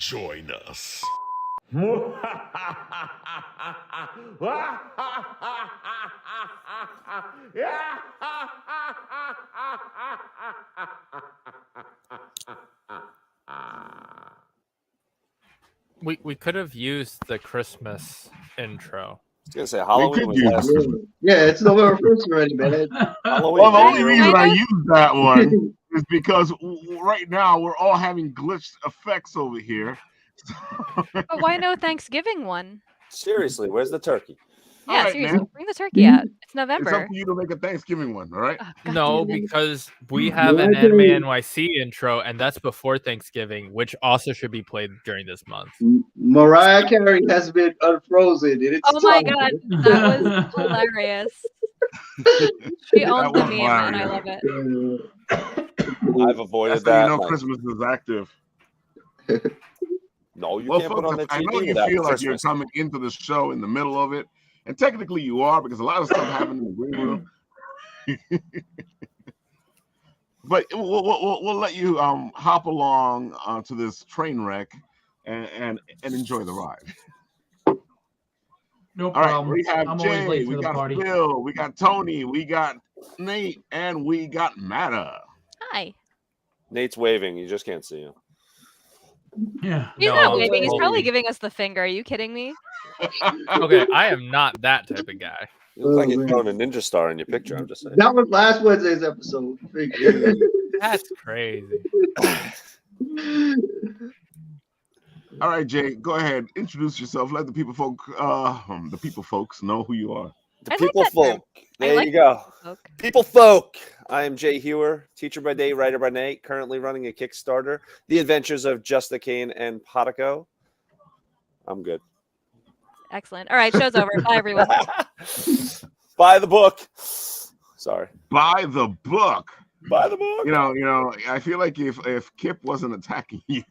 Join us. We could have used the Christmas intro. I was gonna say Halloween was last Yeah. week. Yeah, it's November 1st already, man. Halloween, Well, the man, only you're reason over- I use that one is because right now we're all having glitched effects over here. But why no Thanksgiving one? Seriously, where's the turkey? Yeah, All right, seriously, man. bring the turkey out. It's It's up November. to you to make a Thanksgiving one, all right? Oh, God No, damn it. because we have an Anime NYC intro, and that's before Thanksgiving, which also should be played during this month. Mariah Carey has been unfrozen. And it's Oh my time. God, that was hilarious. She owns the was meme, and I hilarious. love it. I've avoided That's how that. you know like, Christmas is active. no, you Well, can't put on folks, the I know TV you without feel like you're Christmas. coming into the show in the middle of it, and technically you are because a lot of stuff happened in the green room. But we'll let you hop along to this train wreck and enjoy the ride. No All right, problem. we have I'm always Jay, late we to the got party. Phil, we got Tony, we got Nate, and we got Matta. Hi. Nate's waving. You just can't see him. Yeah. He's No, not waving. He's totally. probably giving us the finger. Are you kidding me? Okay, I am not that type of guy. You look like you're man. throwing a ninja star in your picture. I'm just saying. That was last Wednesday's episode. That's crazy. All right, Jay, go ahead. Introduce yourself. Let the people folks know who you are. The I like people that term. folk. I There like you go. folk. People folk. I am Jay Huwer, teacher by day, writer by night, currently running a Kickstarter, The Adventures of Justicane and Potico. I'm good. Excellent. All right, show's over. Bye, everyone. Buy the book. Sorry. Buy the book. Buy the book. You know, I feel like if Kip wasn't attacking you,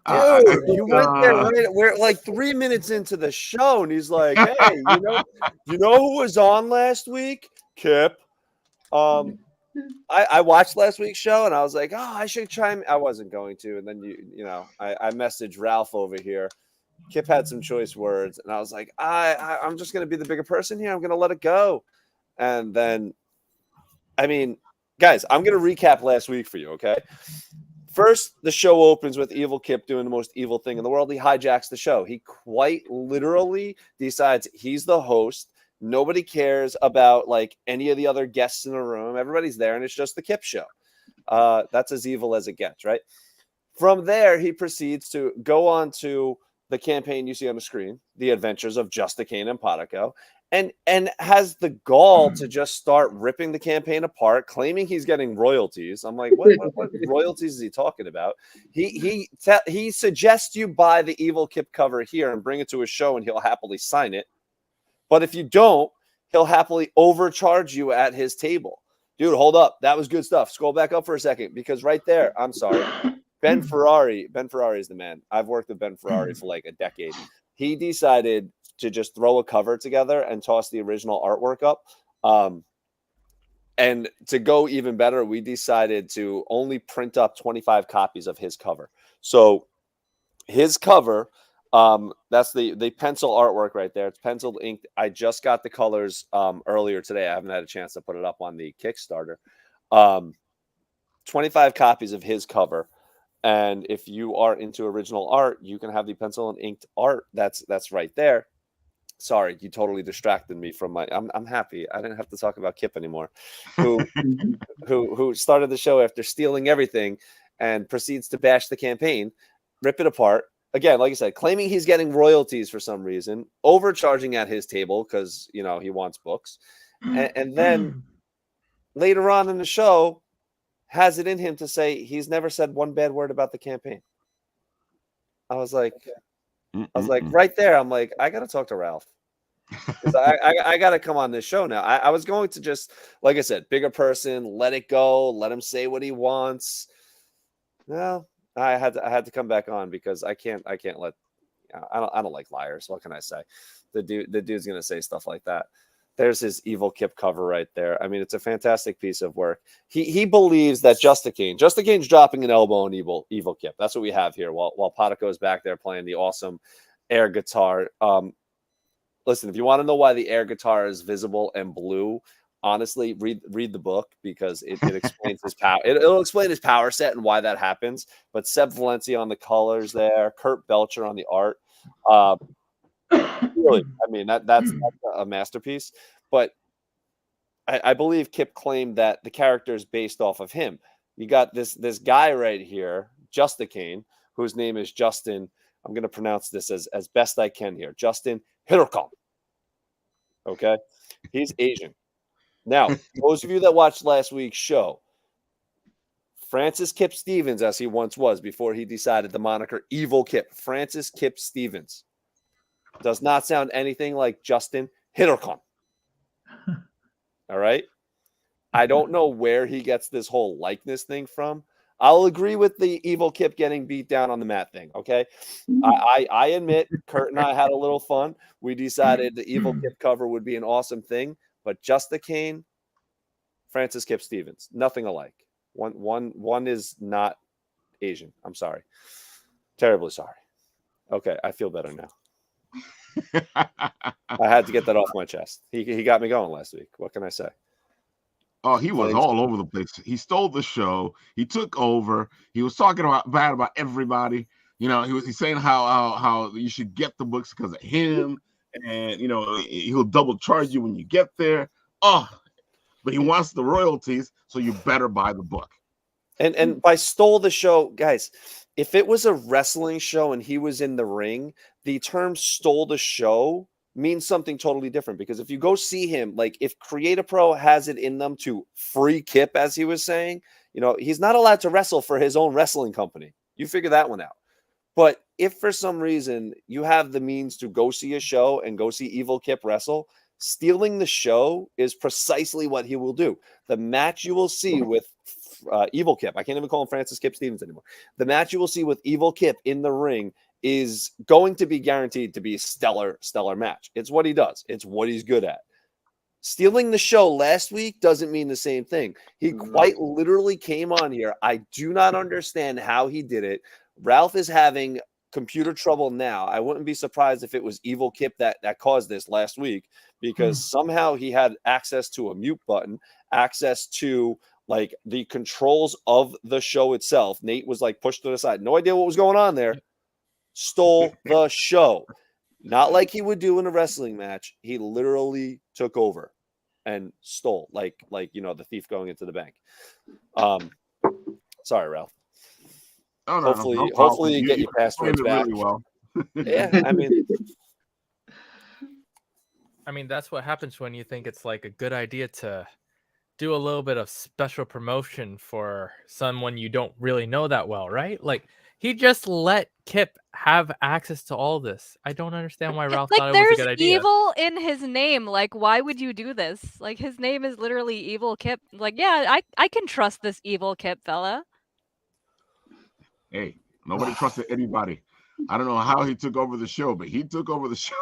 Dude, you went there right. We're like 3 minutes into the show, and he's like, "Hey, you know who was on last week? Kip." I watched last week's show, and I was like, "Oh, I should chime." I wasn't going to, and then I messaged Ralph over here. Kip had some choice words, and I was like, I'm just gonna be the bigger person here. I'm gonna let it go, and then, I mean, guys, I'm gonna recap last week for you, okay? First, the show opens with Evil Kip doing the most evil thing in the world. He hijacks the show. He quite literally decides he's the host. Nobody cares about like any of the other guests in the room. Everybody's there, and it's just the Kip show. That's as evil as it gets, right? From there, he proceeds to go on to the campaign you see on the screen, The Adventures of Justicane and Potico, and has the gall to just start ripping the campaign apart, claiming he's getting royalties. I'm like, what royalties is he talking about? He suggests you buy the Evil Kip cover here and bring it to his show, and he'll happily sign it. But if you don't, he'll happily overcharge you at his table. Dude, hold up. That was good stuff. Scroll back up for a second, because right there, I'm sorry, Ben Ferrari is the man. I've worked with Ben Ferrari for like a decade. He decided to just throw a cover together and toss the original artwork up. And to go even better, we decided to only print up 25 copies of his cover. So his cover, that's the pencil artwork right there. It's penciled inked. I just got the colors earlier today. I haven't had a chance to put it up on the Kickstarter. 25 copies of his cover. And if you are into original art, you can have the pencil and inked art. That's right there. Sorry, you totally distracted me from my. I'm happy. I didn't have to talk about Kip anymore. Who started the show after stealing everything and proceeds to bash the campaign, rip it apart. Again, like I said, claiming he's getting royalties for some reason, overcharging at his table because he wants books, and then later on in the show, has it in him to say he's never said one bad word about the campaign. I was like, right there, I'm like, I got to talk to Ralph. I got to come on this show now. I was going to just, like I said, bigger person, let it go, let him say what he wants. Well, I had to come back on because I can't let, I don't like liars. What can I say? The dude's going to say stuff like that. There's his Evil Kip cover right there. I mean, it's a fantastic piece of work. He believes that Justicane's dropping an elbow on Evil Kip. That's what we have here. While Potico is back there playing the awesome air guitar. Listen, if you want to know why the air guitar is visible and blue, honestly, read the book, because it explains his power. It'll explain his power set and why that happens. But Seb Valencia on the colors there, Kurt Belcher on the art. Really, I mean, that's a masterpiece. But I believe Kip claimed that the character is based off of him. You got this guy right here, Justicane, whose name is Justin. I'm going to pronounce this as best I can here. Justin Hitterkamp. Okay, he's Asian. Now, those of you that watched last week's show, Francis Kip Stevens, as he once was before he decided the moniker Evil Kip, Francis Kip Stevens, does not sound anything like Justin Hitterkamp. All right? I don't know where he gets this whole likeness thing from. I'll agree with the Evil Kip getting beat down on the mat thing, okay? I admit, Kurt and I had a little fun. We decided the Evil Kip cover would be an awesome thing, but Justicane, Francis Kip Stevens, nothing alike. One is not Asian. I'm sorry. Terribly sorry. Okay, I feel better now. I had to get that off my chest. He got me going last week. What can I say? Oh, he was all over the place. He stole the show. He took over. He was talking bad about everybody. You know, he's saying how you should get the books because of him, and you know he'll double charge you when you get there. Oh, but he wants the royalties, so you better buy the book. And by stole the show, guys, if it was a wrestling show and he was in the ring, the term stole the show means something totally different, because if you go see him, like if Create Pro has it in them to free Kip, as he was saying, you know, he's not allowed to wrestle for his own wrestling company. You figure that one out. But if for some reason you have the means to go see a show and go see Evil Kip wrestle, stealing the show is precisely what he will do. The match you will see with Evil Kip, I can't even call him Francis Kip Stevens anymore. The match you will see with Evil Kip in the ring is going to be guaranteed to be a stellar match. It's what he does. It's what he's good at. Stealing the show last week doesn't mean the same thing. He quite literally came on here. I do not understand how he did it. Ralph is having computer trouble now. I wouldn't be surprised if it was Evil Kip that caused this last week, because somehow he had access to a mute button, access to like the controls of the show itself. Nate was like pushed to the side. No idea what was going on there. Stole the show. Not like he would do in a wrestling match. He literally took over and stole, like you know, the thief going into the bank. Sorry, Ralph. Oh, Hopefully you get your passwords back. Really well. Yeah, I mean, that's what happens when you think it's like a good idea to do a little bit of special promotion for someone you don't really know that well, right? Like, he just let Kip have access to all this. I don't understand why Ralph thought it was a good idea. There's evil in his name. Like, why would you do this? Like, his name is literally Evil Kip. Like, yeah, I can trust this Evil Kip fella. Hey, nobody trusted anybody. I don't know how he took over the show, but he took over the show.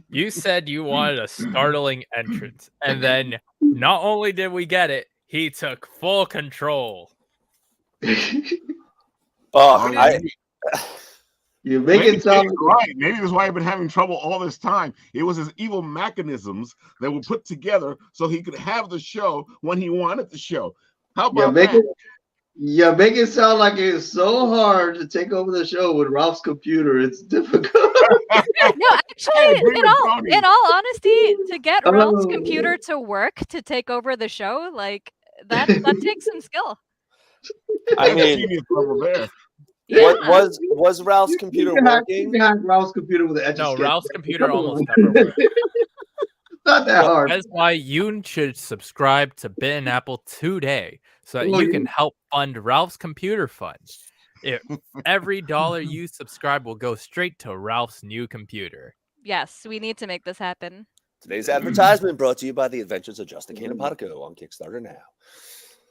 You said you wanted a startling entrance, and then not only did we get it, he took full control. You make it sound right. Maybe that's why I've been having trouble all this time. It was his evil mechanisms that were put together so he could have the show when he wanted the show. How about that? You make it sound like it's so hard to take over the show with Ralph's computer. It's difficult. No, actually, in all honesty, to get Ralph's computer to work to take over the show, like that takes some skill. I mean, was Ralph's computer working? Behind Ralph's computer with the No, Ralph's computer almost never worked. Not that hard. That's why you should subscribe to Bit and Apple today, so that you can help fund Ralph's computer fund. If every dollar you subscribe will go straight to Ralph's new computer. Yes, we need to make this happen. Today's advertisement brought to you by the Adventures of Justicane and Potico on Kickstarter now.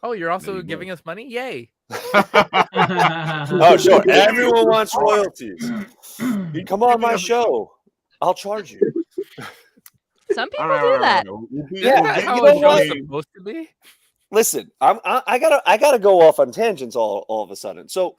Oh, you're also giving us money? Yay! Oh, sure. Everyone wants royalties. You come on my show. I'll charge you. Some people do that. How is it supposed to be? Listen, I gotta go off on tangents all of a sudden. So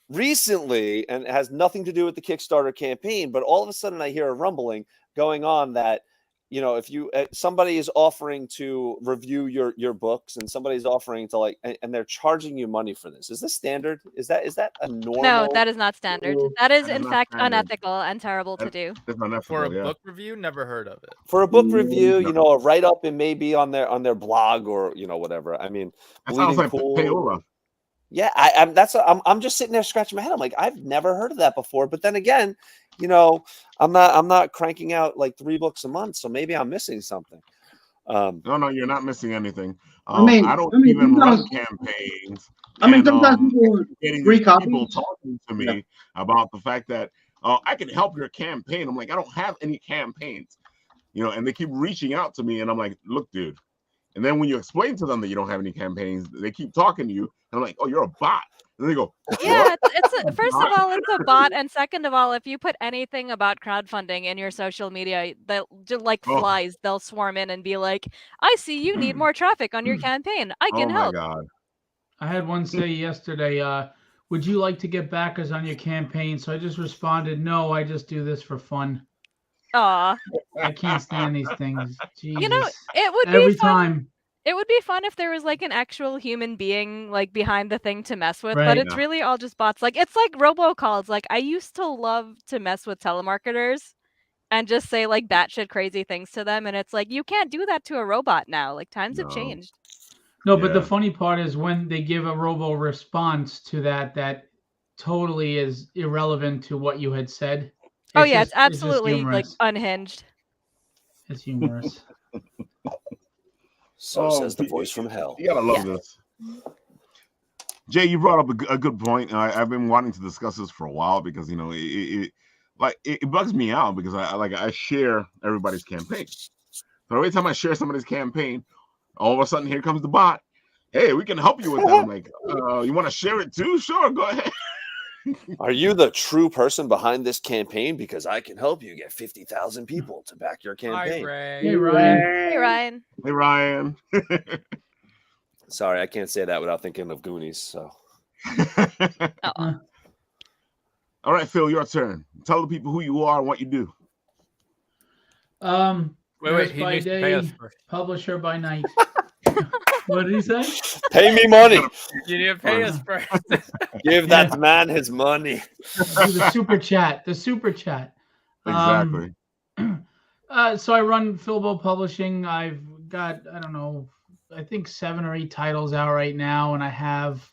recently, and it has nothing to do with the Kickstarter campaign, but all of a sudden I hear a rumbling going on that, you know, if you somebody is offering to review your books, and somebody's offering to and they're charging you money for this. Is this standard? Is that a normal? No, that is not standard. That is in fact standard. unethical and terrible to do. That's unethical, For a book review, never heard of it. For a book review, you know, a write up, it may be on their blog or, you know, whatever. I mean, that sounds like payola. Yeah, I'm just sitting there scratching my head. I'm like, I've never heard of that before. But then again, you know, I'm not cranking out like 3 books a month, so maybe I'm missing something. No, you're not missing anything. I don't even run campaigns. Sometimes people getting free people copies. talking to me about the fact that I can help your campaign. I'm like, I don't have any campaigns, you know, and they keep reaching out to me, and I'm like, look, dude. And then when you explain to them that you don't have any campaigns, they keep talking to you, and I'm like, oh, you're a bot. And they go, yeah, first of all, it's a bot, and second of all, if you put anything about crowdfunding in your social media, they'll just like flies, they'll swarm in and be like, I see you need more traffic on your campaign. I can help. Oh my God. I had one say yesterday, would you like to get backers on your campaign? So I just responded, no, I just do this for fun. Aw. I can't stand these things. Jesus. You know, it would Every be fun. time. It would be fun if there was like an actual human being like behind the thing to mess with, Right. but it's really all just bots. Like it's like robocalls. Like I used to love to mess with telemarketers and just say like batshit crazy things to them, and it's like you can't do that to a robot now. Like times have changed. No, but the funny part is when they give a robo response to that totally is irrelevant to what you had said. It's absolutely like unhinged. It's humorous. So says the voice from hell. You gotta love this. Jay, you brought up a good point. I've been wanting to discuss this for a while because, you know, it bugs me out because I share everybody's campaign. So every time I share somebody's campaign, all of a sudden here comes the bot. Hey, we can help you with that. I'm like, you want to share it too? Sure, go ahead. Are you the true person behind this campaign? Because I can help you get 50,000 people to back your campaign. Hey, Ryan. Hey, Ryan. Hey, Ryan. Sorry, I can't say that without thinking of Goonies. So. All right, Phil, your turn. Tell the people who you are and what you do. Wait, he needs to pay us first. Publisher by night. What did he say? Pay me money. You need to pay us first. Give that man his money. The super chat. The super chat. Exactly. So I run Philbo Publishing. I've got, I don't know, I think 7 or 8 titles out right now, and I have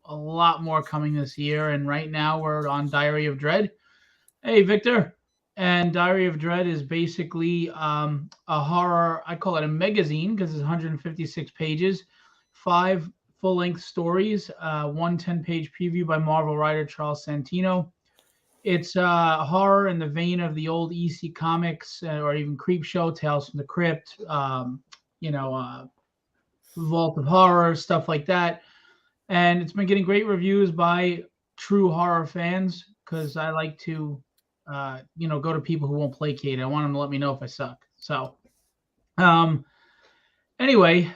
a lot more coming this year. And right now we're on Diary of Dread. Hey, Victor. And Diary of Dread is basically a horror, I call it a magazine because it's 156 pages, 5 full-length stories, 1 10-page preview by Marvel writer Charles Santino. It's horror in the vein of the old EC comics or even Creepshow, Tales from the Crypt, Vault of Horror, stuff like that. And it's been getting great reviews by true horror fans because I like to go to people who won't placate. I want them to let me know if I suck. So, anyway,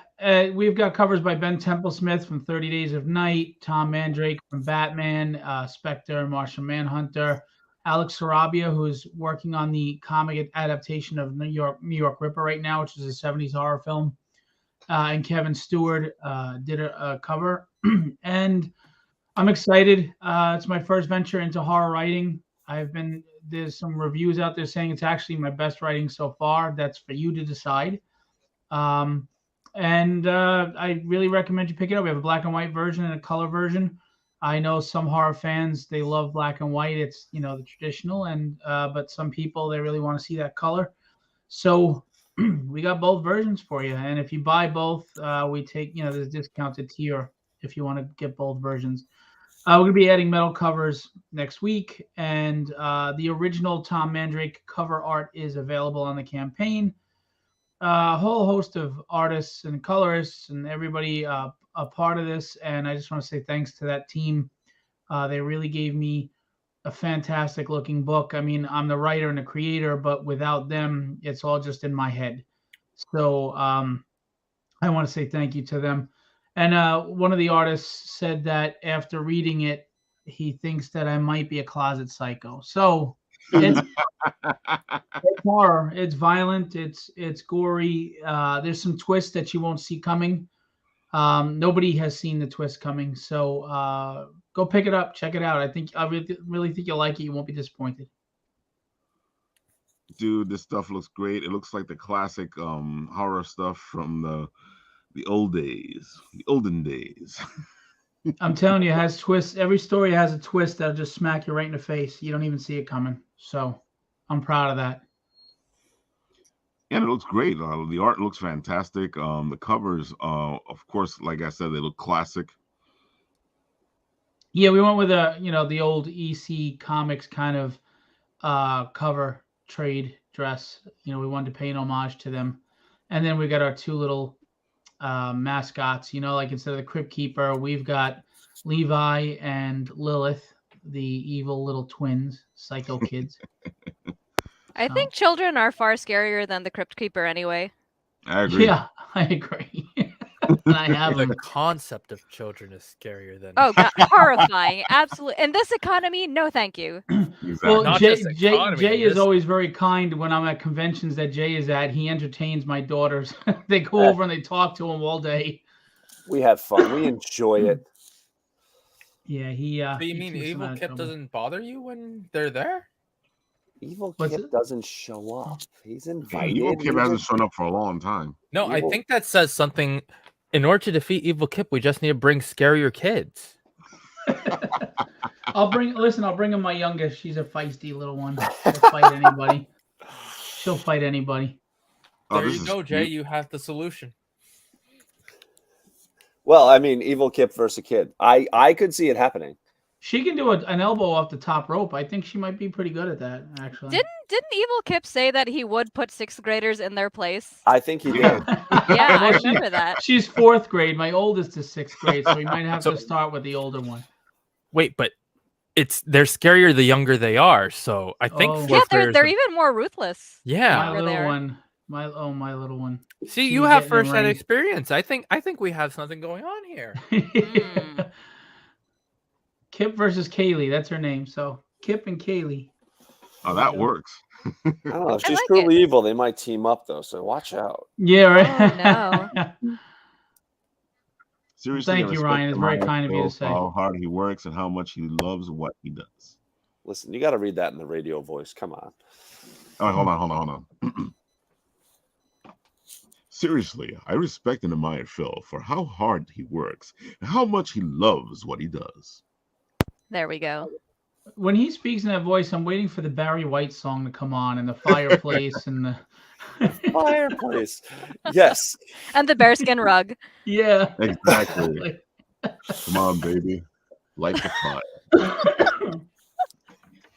we've got covers by Ben Templesmith from 30 Days of Night, Tom Mandrake from Batman, Spectre, Martian Manhunter, Alex Sarabia, who is working on the comic adaptation of New York Ripper right now, which is a 70s horror film, and Kevin Stewart did a cover, and I'm excited. It's my first venture into horror writing. There's some reviews out there saying it's actually my best writing so far. That's for you to decide. And I really recommend you pick it up. We have a black and white version and a color version. I know some horror fans, they love black and white. It's, the traditional, but some people, they really want to see that color. So we got both versions for you. And if you buy both, we take, there's a discounted tier if you want to get both versions. We're going to be adding metal covers next week, and the original Tom Mandrake cover art is available on the campaign. A whole host of artists and colorists and everybody a part of this, and I just want to say thanks to that team. They really gave me a fantastic looking book. I mean, I'm the writer and the creator, but without them, it's all just in my head. So I want to say thank you to them. And one of the artists said that after reading it, he thinks that I might be a closet psycho. So it's horror. It's violent. It's gory. There's some twists that you won't see coming. Nobody has seen the twist coming. So go pick it up. Check it out. I really think you'll like it. You won't be disappointed. Dude, this stuff looks great. It looks like the classic horror stuff from the old days, the olden days. I'm telling you, it has twists. Every story has a twist that'll just smack you right in the face. You don't even see it coming. So I'm proud of that. And it looks great. The art looks fantastic. The covers, of course, like I said, they look classic. Yeah, we went with the old EC Comics kind of cover trade dress. We wanted to pay an homage to them. And then we got our two little mascots, like instead of the Crypt Keeper, we've got Levi and Lilith, the evil little twins, psycho kids. I think children are far scarier than the Crypt Keeper anyway. I agree. Yeah, I agree. And I have The them. concept of children is scarier than. Oh God, horrifying! Absolutely. In this economy, no, thank you. Exactly. Well, Not Jay, just economy, Jay is this- always very kind when I'm at conventions that Jay is at. He entertains my daughters. They go over and they talk to him all day. We have fun. We enjoy it. Yeah, he. But you he mean keeps them Evil out of Kip trouble. doesn't bother you when they're there? Evil What's Kip it? doesn't show up. He's invited. Evil Kip He's hasn't shown up for a long time. No, I Evil- think that says something. In order to defeat Evil Kip, we just need to bring scarier kids. I'll bring him my youngest. She's a feisty little one. She'll fight anybody. She'll fight anybody. There this you is go, Jay. cute. You have the solution. Well, I mean, Evil Kip versus a kid. I could see it happening. She can do an elbow off the top rope. I think she might be pretty good at that, actually. Didn't Evil Kip say that he would put sixth graders in their place? I think he did. Yeah, I Well, remember that. She's fourth grade. My oldest is sixth grade, so we might have to start with the older one. Wait, but they're scarier the younger they are. So I think Oh. Yeah, fourth they're graders- even more ruthless. Yeah. My Over little there. one. My little one. See, She you was have getting in first-hand ring. experience. I think we have something going on here. Mm. Kip versus Kaylee. That's her name. So Kip and Kaylee. Oh, that works. I don't know. If I she's like truly evil, they might team up though. So watch out. Yeah, right. Oh, no. Seriously, Thank I you, respect Ryan. It's the very man kind of you to for say. how hard he works and how much he loves what he does. Listen, you got to read that in the radio voice. Come on. Oh, hold on. Seriously, I respect and admire Phil for how hard he works and how much he loves what he does. There we go. When he speaks in that voice, I'm waiting for the Barry White song to come on and the fireplace and the Fireplace. Yes. And the bearskin rug. yeah. Exactly. Come on, baby. Light the fire.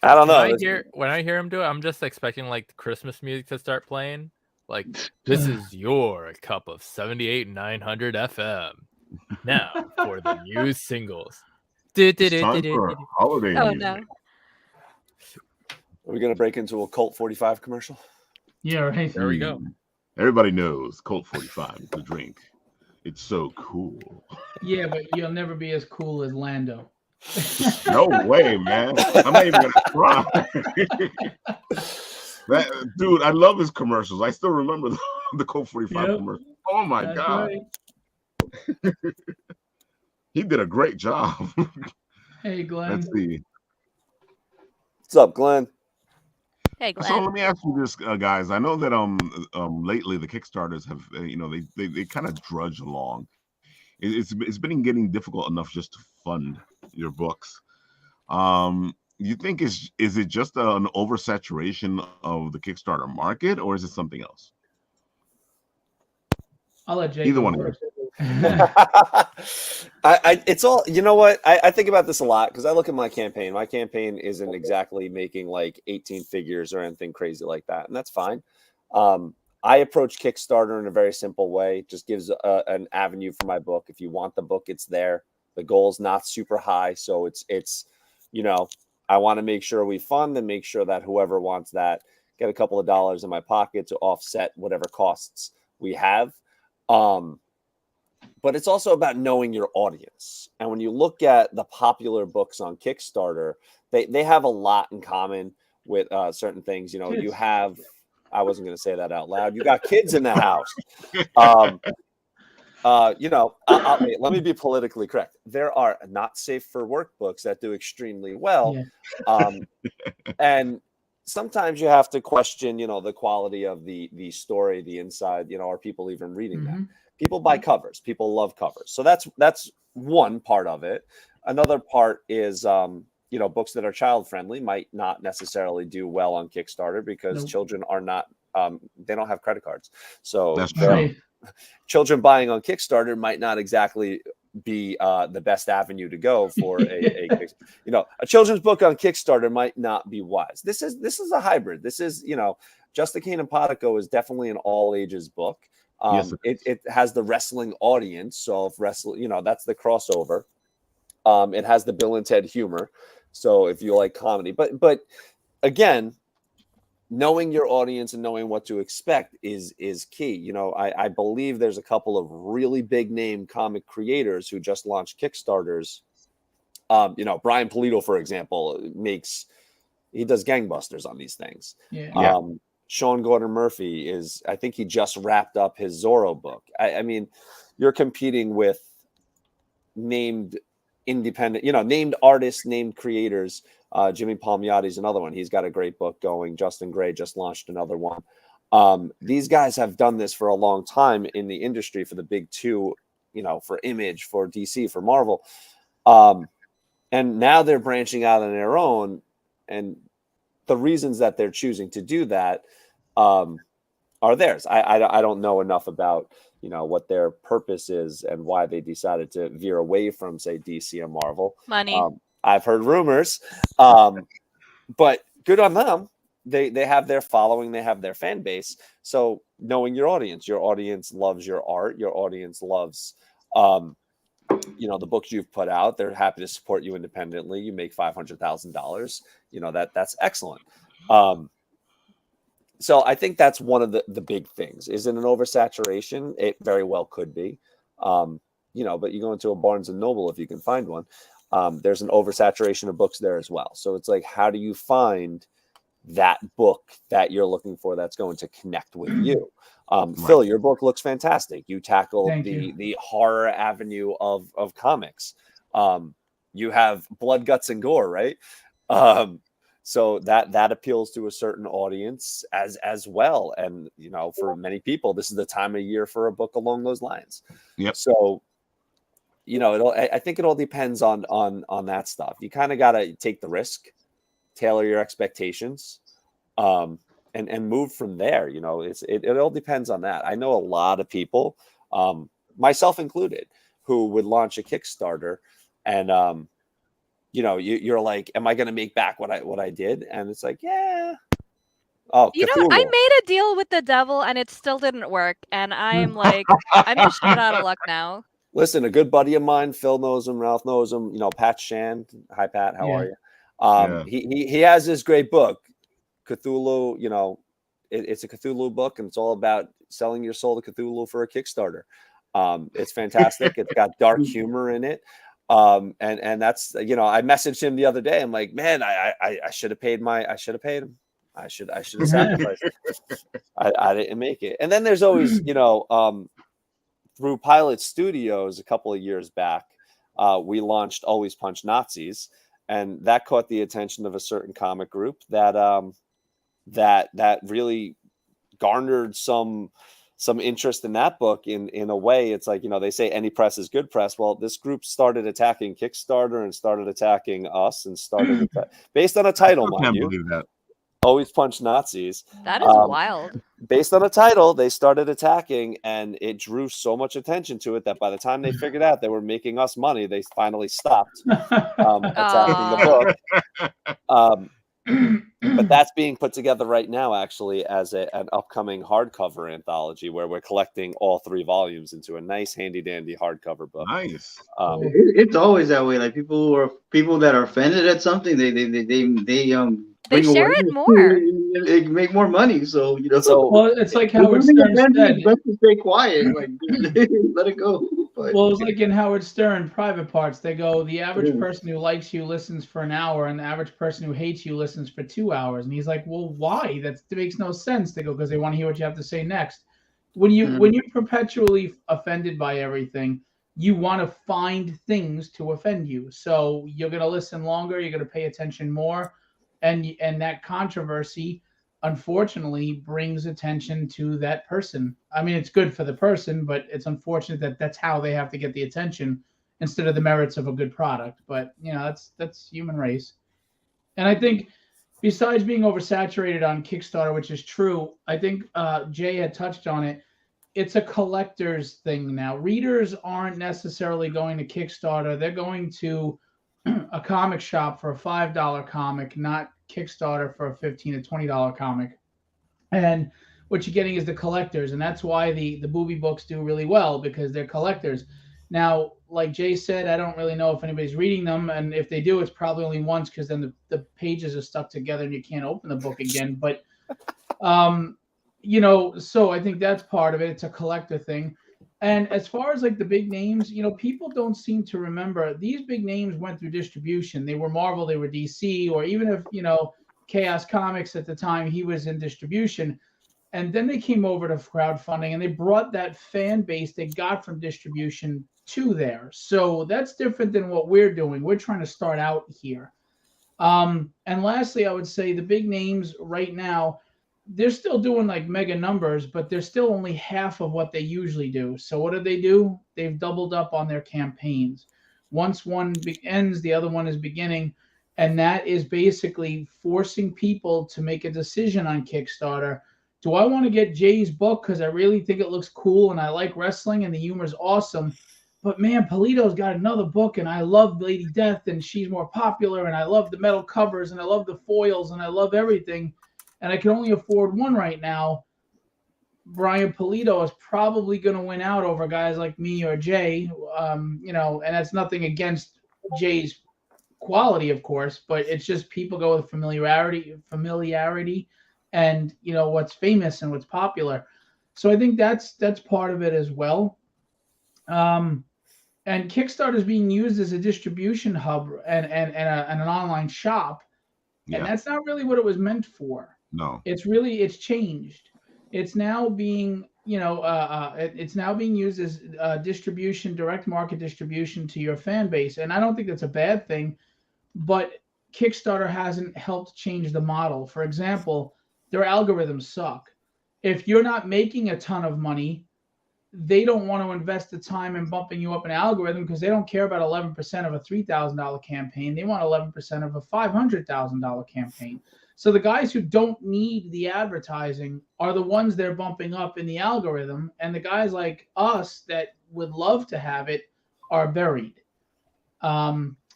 I don't know. When I hear him do it, I'm just expecting like the Christmas music to start playing. Like, this is your cup of 78,900 FM. Now for the new singles. It's time for holiday Oh music. no. Are we going to break into a Colt 45 commercial? Yeah, right. There we go. Everybody knows Colt 45 is the drink. It's so cool. Yeah, but you'll never be as cool as Lando. No way, man. I'm not even gonna try. Dude, I love his commercials. I still remember the Colt 45 Yep. commercial. Oh my That's god. right. He did a great job. Hey, Glenn. Let's see. What's up, Glenn? Hey, So Glenn. let me ask you this, guys. I know that lately the Kickstarters have they kind of drudge along. It's been getting difficult enough just to fund your books. You think is it just an oversaturation of the Kickstarter market, or is it something else? I'll let Jay Either go one of you. first. It's all, you know what? I think about this a lot because I look at my campaign. My campaign isn't exactly making like 18 figures or anything crazy like that, and that's fine. I approach Kickstarter in a very simple way. It just gives an avenue for my book. If you want the book, it's there. The goal is not super high, so it's I want to make sure we fund and make sure that whoever wants that get a couple of dollars in my pocket to offset whatever costs we have. But it's also about knowing your audience. And when you look at the popular books on Kickstarter, they have a lot in common with certain things. You know, you have, I wasn't going to say that out loud. You got kids in the house. You know, wait, let me be politically correct. There are not safe for work books that do extremely well. And sometimes you have to question, you know, the quality of the story, the inside, you know, are people even reading that? People buy covers. People love covers. So that's one part of it. Another part is, you know, books that are child friendly might not necessarily do well on Kickstarter because children are not, they don't have credit cards. So that's true. Children buying on Kickstarter might not exactly be the best avenue to go for a you know, a children's book on Kickstarter might not be wise. This is a hybrid. This is, you know, Justicane and Potico is definitely an all ages book. Yes, it has the wrestling audience. So if wrestling, you know, that's the crossover. It has the Bill and Ted humor. So if you like comedy, but again, knowing your audience and knowing what to expect is key. You know, I believe there's a couple of really big name comic creators who just launched Kickstarters. You know, Brian Polito, for example, he does gangbusters on these things. Sean Gordon Murphy I think he just wrapped up his Zorro book. I mean, you're competing with named independent, you know, named artists, named creators. Jimmy Palmiotti's another one. He's got a great book going. Justin Gray just launched another one. These guys have done this for a long time in the industry for the big two, you know, for Image, for DC, for Marvel. And now they're branching out on their own. And the reasons that they're choosing to do that are theirs. I don't know enough about, you know, what their purpose is and why they decided to veer away from, say, DC and Marvel. Money. I've heard rumors, but good on them. They have their following, they have their fan base. So knowing your audience loves your art, your audience loves, you know, the books you've put out. They're happy to support you independently. You make $500,000. You know, that's excellent. So I think that's one of the big things. Is it an oversaturation? It very well could be. You know, but you go into a Barnes and Noble if you can find one. There's an oversaturation of books there as well. So it's like, how do you find that book that you're looking for that's going to connect with you? Phil, your book looks fantastic. You tackled the horror avenue of comics. You have blood, guts, and gore, right? So that appeals to a certain audience as well. And, you know, for many people, this is the time of year for a book along those lines. Yep. So, you know, I think it all depends on that stuff. You kind of got to take the risk, tailor your expectations, and move from there. You know, it all depends on that. I know a lot of people, myself included, who would launch a Kickstarter and, you know, you're like, am I going to make back what I did? And it's like, yeah. Oh, you Cthulhu. know, I made a deal with the devil and it still didn't work. And I'm like, I'm just shit out of luck now. Listen, a good buddy of mine, Phil knows him, Ralph knows him, you know, Pat Shand. Hi, Pat. How are you? He has this great book, Cthulhu. You know, it's a Cthulhu book, and it's all about selling your soul to Cthulhu for a Kickstarter. It's fantastic. It's got dark humor in it. And that's, you know, I messaged him the other day. I'm like, man, I should have paid him. I should have sacrificed. I didn't make it. And then there's always, you know, through Pilot Studios a couple of years back, we launched Always Punch Nazis, and that caught the attention of a certain comic group that that really garnered some interest in that book. In a way, it's like, you know, they say any press is good press. Well, this group started attacking Kickstarter and started attacking us and started based on a title, mind you. Believe that. Always Punch Nazis. That is wild. Based on a title, they started attacking, and it drew so much attention to it that by the time they figured out they were making us money, they finally stopped attacking the book. But But that's being put together right now, actually, as an upcoming hardcover anthology where we're collecting all 3 volumes into a nice, handy-dandy hardcover book. Nice. It's always that way. Like people that are offended at something, they bring share awareness it more. They make more money. So Well, it's like Howard Stern said. It's best to stay quiet. Like let it go. But, well, it's like in Howard Stern, Private Parts. They go, the average person who likes you listens for an hour, and the average person who hates you listens for 2 hours. And he's like, well, why? That makes no sense. They go, because they want to hear what you have to say next. When you're perpetually offended by everything, you want to find things to offend you. So you're going to listen longer. You're going to pay attention more, and that controversy, unfortunately, brings attention to that person. I mean, it's good for the person, but it's unfortunate that that's how they have to get the attention instead of the merits of a good product. But that's human race. And I think besides being oversaturated on Kickstarter, which is true, I think Jay had touched on it. It's a collector's thing now. Readers aren't necessarily going to Kickstarter. They're going to a comic shop for a $5 comic, not Kickstarter for a $15 to $20 comic. And what you're getting is the collectors, and that's why the booby books do really well, because they're collectors. Now, like Jay said, I don't really know if anybody's reading them, and if they do, it's probably only once, because then the pages are stuck together and you can't open the book again. But so I think that's part of it. It's a collector thing. And as far as like the big names, people don't seem to remember these big names went through distribution. They were Marvel, they were DC, or even if, Chaos Comics at the time, he was in distribution. And then they came over to crowdfunding and they brought that fan base they got from distribution to there. So that's different than what we're doing. We're trying to start out here. And lastly, I would say the big names right now, they're still doing like mega numbers, but they're still only half of what they usually do. So what do? They've doubled up on their campaigns. Once one ends, the other one is beginning. And that is basically forcing people to make a decision on Kickstarter. Do I want to get Jay's book because I really think it looks cool and I like wrestling and the humor's awesome? But man, Polito's got another book and I love Lady Death and she's more popular and I love the metal covers and I love the foils and I love everything. And I can only afford one right now. Brian Polito is probably going to win out over guys like me or Jay, and that's nothing against Jay's quality, of course, but it's just people go with familiarity, and what's famous and what's popular. So I think that's part of it as well. And Kickstarter is being used as a distribution hub and an online shop, and that's not really what it was meant for. No, it's changed. It's now being it's now being used as distribution, direct market distribution to your fan base, and I don't think that's a bad thing. But Kickstarter hasn't helped change the model. For example, their algorithms suck. If you're not making a ton of money, they don't want to invest the time in bumping you up an algorithm because they don't care about 11% of a $3,000 campaign. They want 11% of a $500,000 campaign. So the guys who don't need the advertising are the ones they're bumping up in the algorithm. And the guys like us that would love to have it are buried.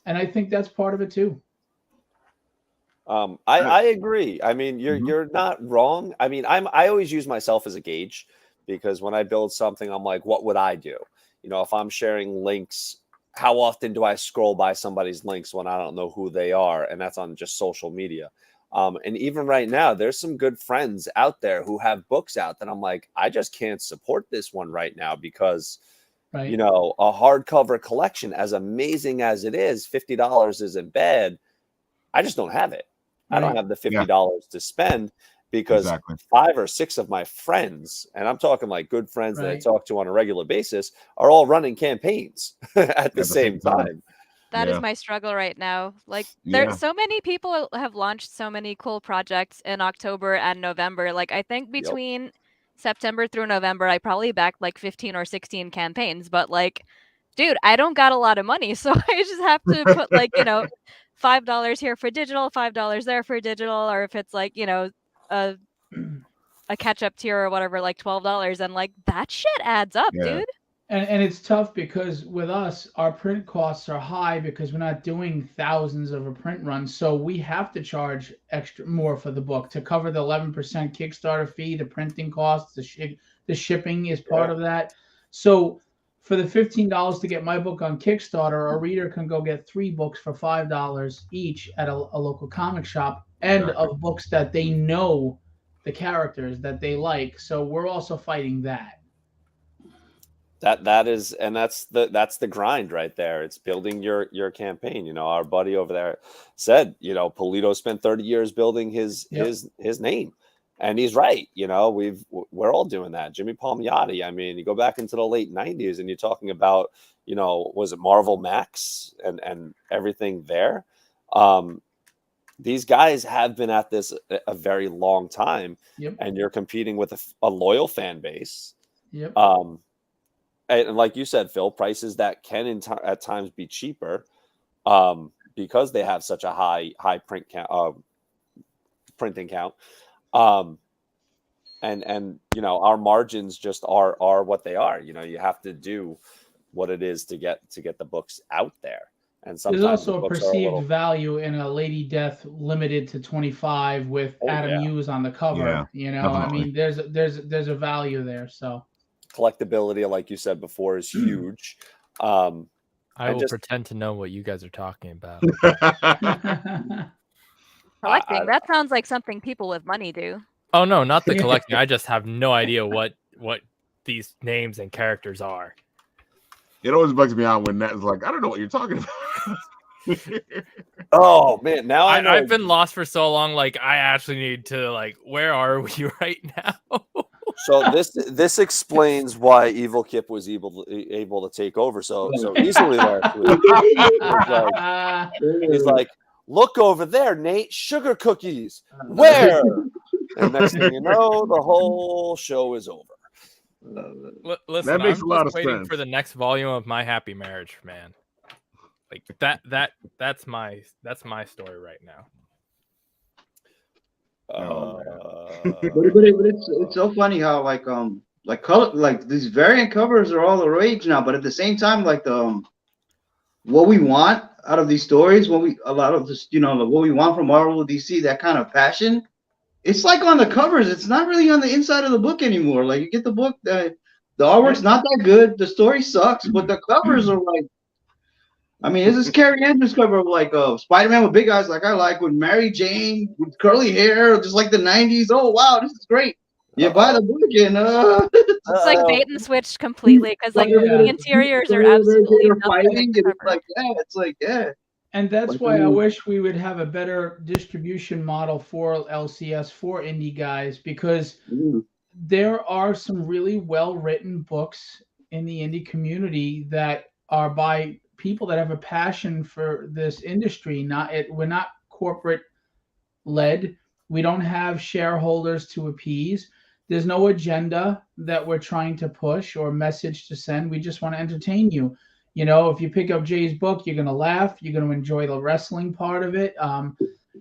And I think that's part of it too. I agree. I mean, you're not wrong. I mean, I always use myself as a gauge because when I build something, I'm like, what would I do? If I'm sharing links, how often do I scroll by somebody's links when I don't know who they are? And that's on just social media. And even right now, there's some good friends out there who have books out that I'm like, I just can't support this one right now because, a hardcover collection, as amazing as it is, $50 isn't bad. I just don't have it. I don't have the $50 to spend because 5 or 6 of my friends, and I'm talking like good friends that I talk to on a regular basis, are all running campaigns at the same time. That is my struggle right now. Like there's so many people have launched so many cool projects in October and November. Like I think between September through November, I probably backed like 15 or 16 campaigns, but like, dude, I don't got a lot of money. So I just have to put like, $5 here for digital, $5 there for digital, or if it's like, a catch up tier or whatever, like $12, and like that shit adds up, dude. And it's tough because with us, our print costs are high because we're not doing thousands of a print run. So we have to charge extra more for the book to cover the 11% Kickstarter fee, the printing costs, the shipping is part of that. So for the $15 to get my book on Kickstarter, a reader can go get 3 books for $5 each at a local comic shop, and of books that they know the characters that they like. So we're also fighting that. That is, and that's the grind right there. It's building your campaign. You know, our buddy over there said, you know, Polito spent 30 years building his name, and he's right. You know, we're all doing that. Jimmy Palmiotti. I mean, you go back into the late 90s, and you're talking about, you know, was it Marvel Max and everything there. These guys have been at this a very long time, and you're competing with a loyal fan base. And like you said, Phil, prices that can at times be cheaper because they have such a high print count, printing count. And you know, our margins just are what they are. You know, you have to do what it is to get the books out there. And sometimes there's also a perceived value in a Lady Death limited to 25 with Adam Hughes on the cover. Yeah, you know, definitely. I mean, there's a value there. So collectability, like you said before, is huge. I will pretend to know what you guys are talking about. Collecting, that sounds like something people with money do. Oh no, not the collecting. I just have no idea what these names and characters are. It always bugs me out when Nat's like, I don't know what you're talking about. Oh man, now I know. I've been lost for so long. Like, I actually need to, like, where are we right now? So this explains why Evil Kip was able to take over so easily last week. He's like, look over there, Nate, sugar cookies. Where? And next thing you know, the whole show is over. Listen, that makes a lot of waiting sense for the next volume of My Happy Marriage, man. Like that's my story right now. But it's so funny how like color, like these variant covers are all the rage now, but at the same time, like what we want out of these stories, a lot of this, you know, what we want from Marvel, DC, that kind of passion, it's like on the covers. It's not really on the inside of the book anymore. Like, you get the book, the artwork's not that good, the story sucks, but the covers are like, I mean, this is Carrie Andrews cover of like Spider-Man with big eyes, like I like, with Mary Jane with curly hair, just like the 90s. Oh wow, this is great. You buy the book and it's like bait and switch completely, because like the interiors are absolutely fighting. It's like and that's why I wish we would have a better distribution model for LCS for indie guys, because there are some really well-written books in the indie community that are by people that have a passion for this industry. We're not corporate led. We don't have shareholders to appease. There's no agenda that we're trying to push or message to send. We just want to entertain you. You know, if you pick up Jay's book, you're going to laugh. You're going to enjoy the wrestling part of it.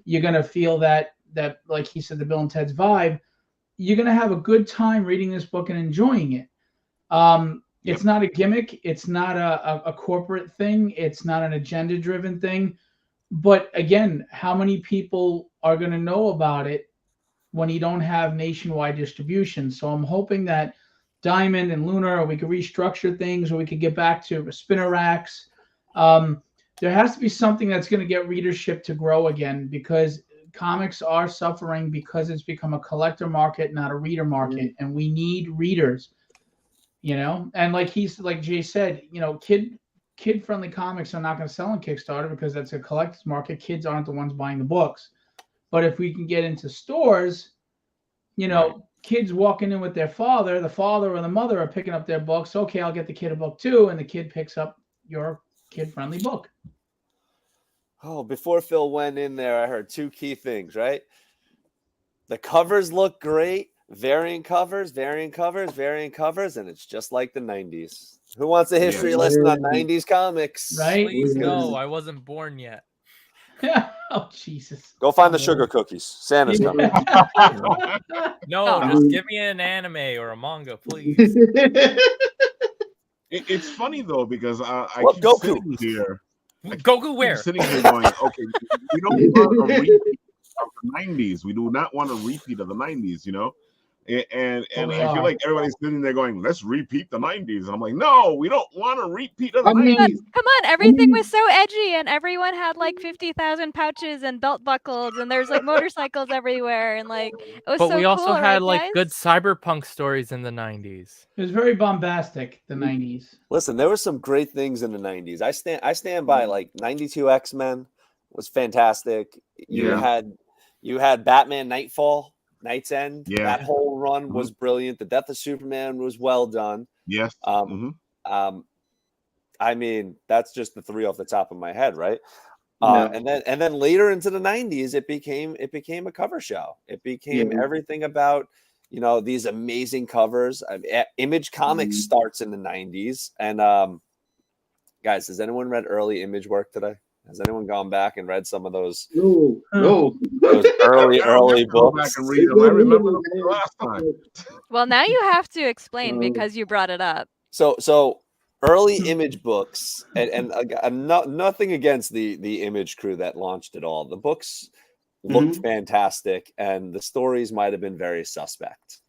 You're going to feel that, like he said, the Bill and Ted's vibe. You're going to have a good time reading this book and enjoying it. It's not a gimmick. It's not a corporate thing. It's not an agenda-driven thing. But again, how many people are going to know about it when you don't have nationwide distribution? So I'm hoping that Diamond and Lunar, or we could restructure things, or we could get back to spinner racks. There has to be something that's going to get readership to grow again, because comics are suffering because it's become a collector market, not a reader market, and we need readers. You know, and like Jay said, you know, kid-friendly comics are not going to sell on Kickstarter because that's a collector's market. Kids aren't the ones buying the books. But if we can get into stores, you know, kids walking in with their father, the father or the mother are picking up their books. Okay, I'll get the kid a book too, and the kid picks up your kid-friendly book. Oh, before Phil went in there, I heard 2 key things, right? The covers look great. Variant covers, and it's just like the 90s. Who wants a history lesson on 90s comics? Right? Please no, I wasn't born yet. Oh, Jesus. Go find the sugar cookies. Santa's coming. No, just give me an anime or a manga, please. It's funny though because I What keep Goku? sitting here. Goku where? Sitting here going, okay, we don't want a repeat of the 90s. We do not want a repeat of the 90s, you know? And we I feel are. like everybody's sitting there going, let's repeat the 90s. And I'm like, no, we don't want a repeat of the I mean, 90s. Come on, everything was so edgy, and everyone had like 50,000 pouches and belt buckles, and there's like motorcycles everywhere, and like it was But so we also cool, had right, like guys? good cyberpunk stories in the 90s. It was very bombastic, the 90s. Listen, there were some great things in the 90s. I stand by like 92 X-Men was fantastic. You Yeah. had Batman Nightfall, Night's End. Yeah. That whole run was brilliant. The Death of Superman was well done. Yes. I mean, that's just the three off the top of my head, right? Yeah. And then later into the 90s, it became a cover show. It became everything about, you know, these amazing covers. Image Comics starts in the 90s. And guys, has anyone read early Image work today? Has anyone gone back and read some of those No. those early Go back books? and read them. I remember them the last time. Well, now you have to explain because you brought it up. So early Image books, and nothing against the Image crew that launched it all. The books looked fantastic, and the stories might have been very suspect.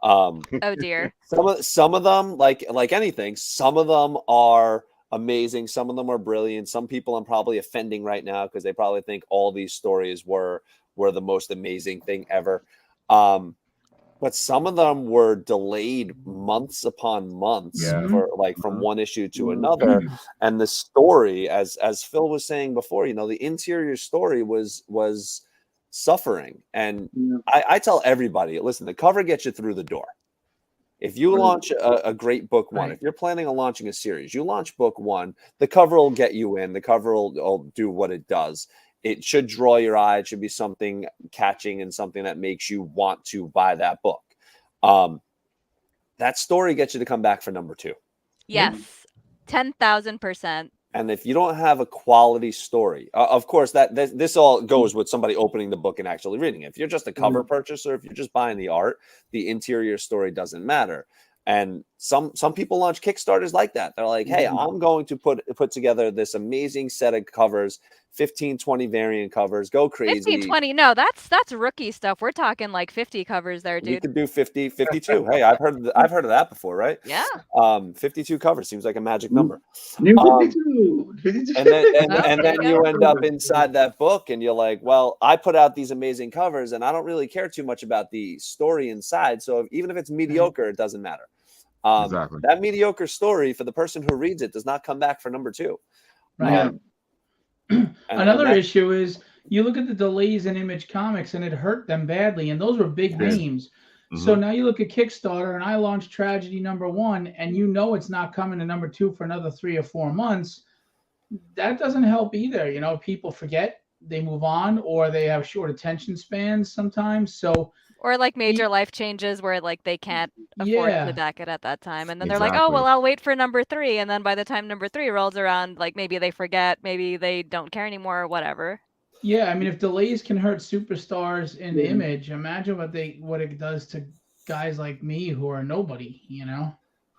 Oh dear. Some of them, like anything, some of them are amazing. Some of them are brilliant. Some people I'm probably offending right now because they probably think all these stories were the most amazing thing ever. But some of them were delayed months upon months for like from one issue to another. And the story, as Phil was saying before, you know, the interior story was suffering. And I tell everybody, listen, the cover gets you through the door. If you launch a great book one, if you're planning on launching a series, you launch book one, the cover will get you in. The cover will do what it does. It should draw your eye. It should be something catching and something that makes you want to buy that book. That story gets you to come back for number two. Yes, 10,000%. And if you don't have a quality story, of course, this all goes with somebody opening the book and actually reading it. If you're just a cover purchaser, if you're just buying the art, the interior story doesn't matter. And some people launch Kickstarters like that. They're like, hey, I'm going to put together this amazing set of covers, 15, 20 variant covers, go crazy. 15, 20, no, that's rookie stuff. We're talking like 50 covers there, dude. You could do 50, 52. Hey, I've heard of that before, right? Yeah. 52 covers seems like a magic number. 52. And then you end up inside that book and you're like, well, I put out these amazing covers and I don't really care too much about the story inside. So even if it's mediocre, it doesn't matter. Exactly. That mediocre story for the person who reads it does not come back for number two. Right. Another issue is you look at the delays in Image Comics and it hurt them badly. And those were big names. So now you look at Kickstarter and I launched Tragedy #1 and you know it's not coming to number 2 for another 3 or 4 months. That doesn't help either. You know, people forget, they move on, or they have short attention spans sometimes. So or like major life changes where like they can't afford to back it at that time. And then they're like, oh, well, I'll wait for number 3. And then by the time number 3 rolls around, like maybe they forget, maybe they don't care anymore or whatever. Yeah, I mean, if delays can hurt superstars in Image, imagine what it does to guys like me who are nobody, you know?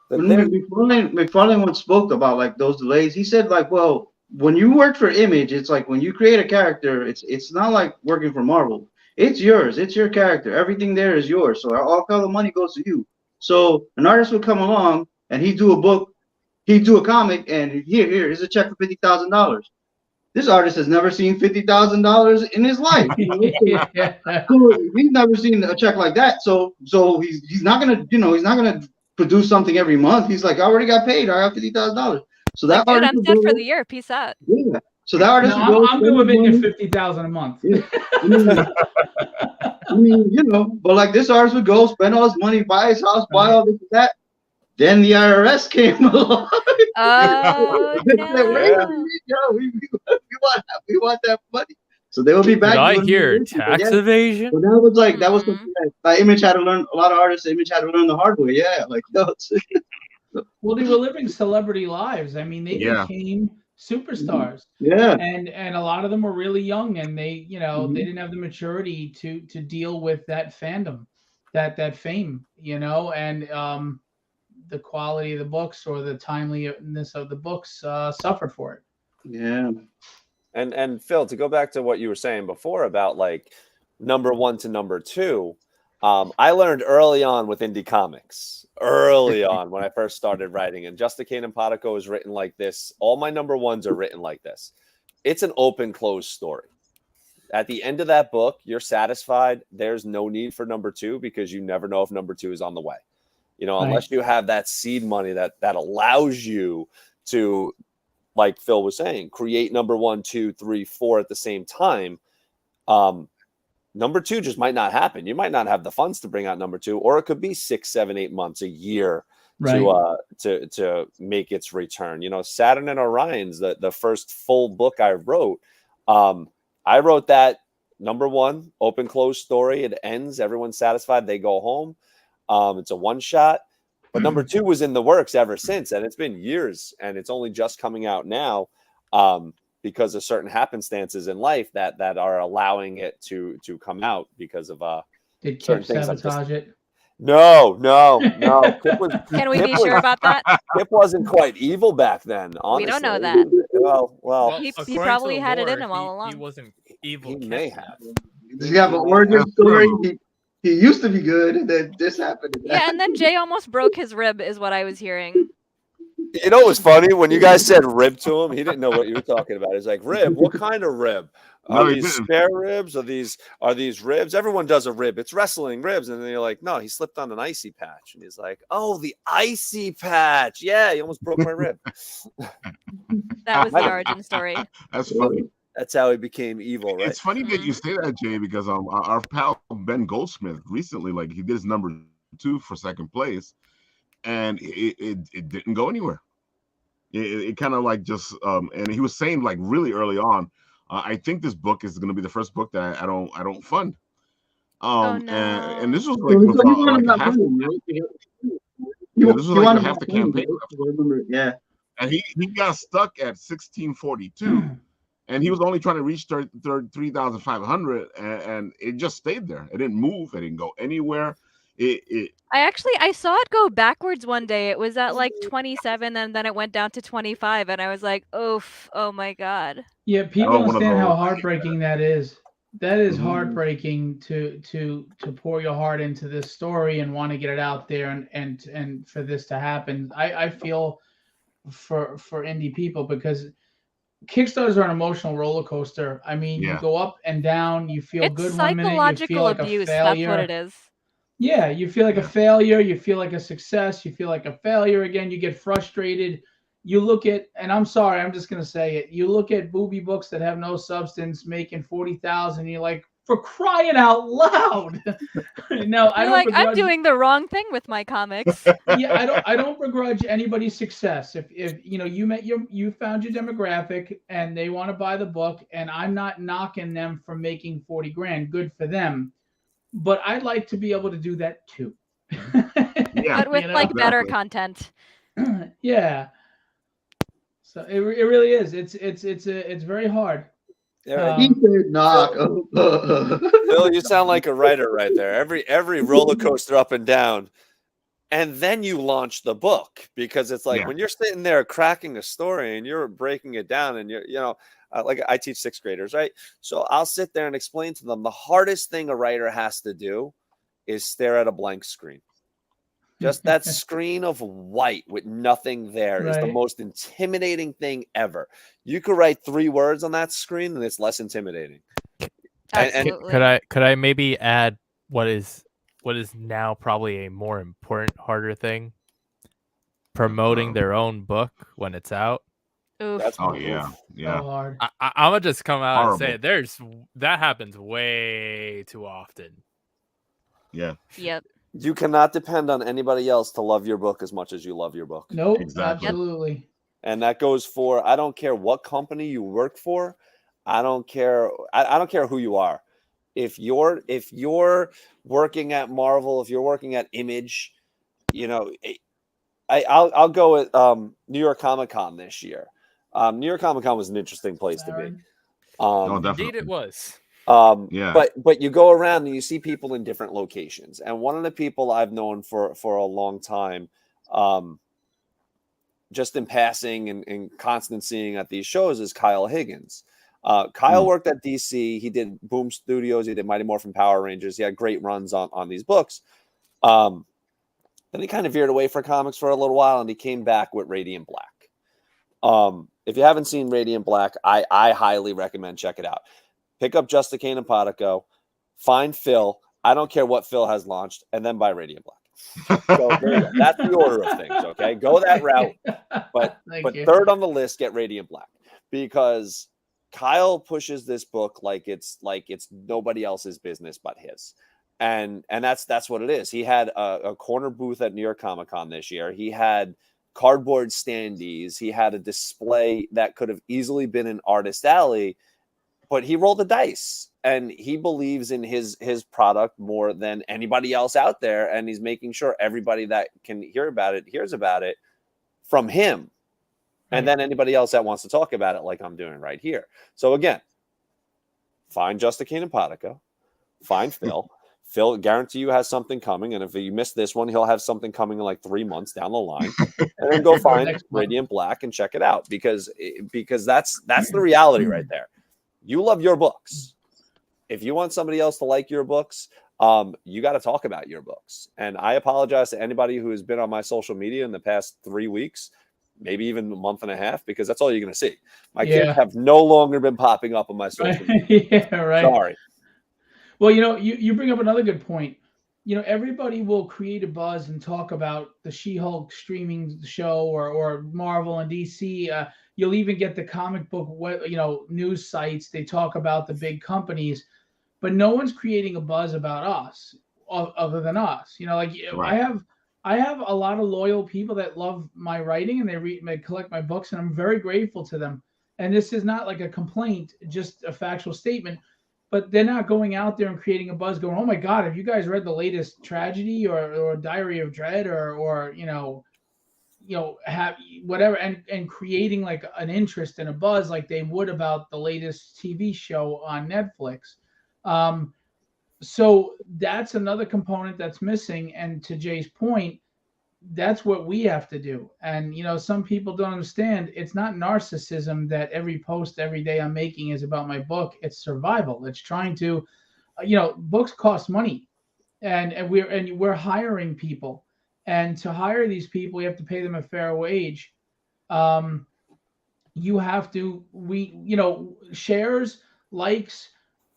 McFarlane once spoke about like those delays. He said like, well, when you work for Image, it's like when you create a character, it's not like working for Marvel. It's yours. It's your character. Everything there is yours. So all the money goes to you. So an artist would come along and he'd do a book, he'd do a comic, and here's a check for $50,000. This artist has never seen $50,000 in his life. He's never seen a check like that. So he's not gonna produce something every month. He's like, I already got paid. I got $50,000. So that like, dude, I'm set for the year. Peace out. Yeah. So that artist. No, I'm good with making $50,000 a month. Yeah. I mean, you know, but like this artist would go spend all his money, buy his house, buy all this and that. Then the IRS came along. Oh, no. we want that money. So they will be back. Did I hear tax evasion? So that was something that Image had to learn. A lot of artists, Image had to learn the hard way. Yeah, like no. Well, they were living celebrity lives. I mean, they became superstars. Yeah. And a lot of them were really young, and they, you know, they didn't have the maturity to deal with that fandom, that fame, you know, and the quality of the books or the timeliness of the books suffered for it. Yeah. And Phil, to go back to what you were saying before about like number 1 to number 2, I learned early on with indie comics, early on when I first started writing, and Justicane and Potico is written like this. All my number 1s are written like this. It's an open closed story. At the end of that book, you're satisfied. There's no need for number 2 because you never know if number 2 is on the way. You know, unless you have that seed money that allows you to, like Phil was saying, create number 1, 2, 3, 4 at the same time. Number 2 just might not happen. You might not have the funds to bring out number 2, or it could be 6, 7, 8 months, a year to make its return. You know, Saturn and Orion's the first full book I wrote. I wrote that number 1, open closed story. It ends. Everyone's satisfied. They go home. It's a one shot. But number 2 was in the works ever since, and it's been years, and it's only just coming out now because of certain happenstances in life that are allowing it to come out because of Did certain Kip things. sabotage it? No. Can we be sure about that? Kip wasn't quite evil back then. Honestly, We don't know that. Well, He according to probably the had it in lore, him all along. He wasn't evil. he Kip. may have. Yeah, but origin story. He used to be good, and then this happened. Yeah, and then Jay almost broke his rib, is what I was hearing. You know, it was funny when you guys said rib to him. He didn't know what you were talking about. He's like, rib? What kind of rib? No, Are he these didn't. spare ribs? Are these ribs? Everyone does a rib. It's wrestling ribs. And then you're like, no, he slipped on an icy patch. And he's like, oh, the icy patch. Yeah, he almost broke my rib. That was the origin story. That's funny. That's how he became evil, right? It's funny that you say that, Jay, because our pal Ben Goldsmith recently, like, he did his number 2 for second place, and it didn't go anywhere. It kind of like just and he was saying like really early on, I think this book is going to be the first book that I don't fund. Oh, no. And this was like with, like half. This was like half the campaign. Yeah. And he got stuck at 1642. And he was only trying to reach 3,500, and it just stayed there. It didn't move. It didn't go anywhere. I saw it go backwards one day. It was at like 27, and then it went down to 25, and I was like, "Oof! Oh my god!" Yeah, people one of understand how those. heartbreaking that is. That is Mhm. heartbreaking to pour your heart into this story and want to get it out there and for this to happen. I feel for indie people because Kickstarters are an emotional roller coaster. I mean, you Yeah. go up and down. You feel It's good one minute, you psychological feel like abuse. a failure. That's what it is. Yeah, you feel like a Yeah. failure. You feel like a success. You feel like a failure again. You get frustrated. You look at, and I'm sorry, I'm just gonna say it. You look at booby books that have no substance, making 40,000. You're like, for crying out loud! No, I You're don't. like, I'm begrudge- doing the wrong thing with my comics. Yeah, I don't begrudge anybody's success. If you know you found your demographic and they want to buy the book, and I'm not knocking them for making 40 grand. Good for them. But I'd like to be able to do that too. Yeah. But with You know? like better Exactly. content. Yeah. So it really is. It's very hard. He said knock. Phil, you sound like a writer right there. Every roller coaster up and down, and then you launch the book because it's like Yeah. when you're sitting there cracking a story and you're breaking it down, and like I teach 6th graders, right? So I'll sit there and explain to them the hardest thing a writer has to do is stare at a blank screen. Just that screen of white with nothing there is the Right. most intimidating thing ever. You could write 3 words on that screen and it's less intimidating. Absolutely. Could I maybe add what is now probably a more important, harder thing? Promoting their own book when it's out. Oof. That's Oh yeah. Yeah. So hard. I'm gonna just come out and say Horrible. that happens way too often. Yeah. Yep. You cannot depend on anybody else to love your book as much as you love your book. Nope. Exactly. Absolutely. And that goes for, I don't care what company you work for. I don't care. I don't care who you are. If you're working at Marvel, if you're working at Image, I'll go with New York Comic Con this year. New York Comic Con was an interesting place to be. Definitely. Indeed, it was. Yeah. But you go around and you see people in different locations. And one of the people I've known for a long time, just in passing and constant seeing at these shows, is Kyle Higgins. Kyle worked at DC. He did Boom Studios. He did Mighty Morphin Power Rangers. He had great runs on these books. Then he kind of veered away from comics for a little while, and he came back with Radiant Black. If you haven't seen Radiant Black, I highly recommend check it out. Pick up Justicane and Potico. Find Phil. I don't care what Phil has launched, and then buy Radiant Black. So there you go. That's the order of things. Okay, go that route. But third on the list, get Radiant Black, because Kyle pushes this book like it's nobody else's business but his, and that's what it is. He had a corner booth at New York Comic Con this year. He had cardboard standees. He had a display that could have easily been an artist alley, but he rolled the dice. And he believes in his product more than anybody else out there. And he's making sure everybody that can hear about it hears about it from him. And then anybody else that wants to talk about it, like I'm doing right here. So again, find Justicane and Potico. Find Phil. Phil, guarantee you has something coming. And if you miss this one, he'll have something coming in like 3 months down the line. And then go find Radiant Black and check it out. Because that's the reality right there. You love your books. If you want somebody else to like your books, you got to talk about your books. And I apologize to anybody who has been on my social media in the past 3 weeks, maybe even a month and a half, because that's all you're going to see. My kids have no longer been popping up on my social media. Sorry. Well, you bring up another good point. Everybody will create a buzz and talk about the She-Hulk streaming show or Marvel and DC. You'll even get the comic book, news sites. They talk about the big companies. But no one's creating a buzz about us other than us. Right. I have a lot of loyal people that love my writing, and they collect my books, and I'm very grateful to them. And this is not like a complaint, just a factual statement. But they're not going out there and creating a buzz going, oh my God, have you guys read the latest Tragedy or Diary of Dread or have whatever, and creating like an interest and a buzz like they would about the latest TV show on Netflix. So that's another component that's missing. And to Jay's point, that's what we have to do. And, some people don't understand. It's not narcissism that every post every day I'm making is about my book. It's survival. It's trying to, books cost money, and we're hiring people, and to hire these people, you have to pay them a fair wage. You have to, shares, likes,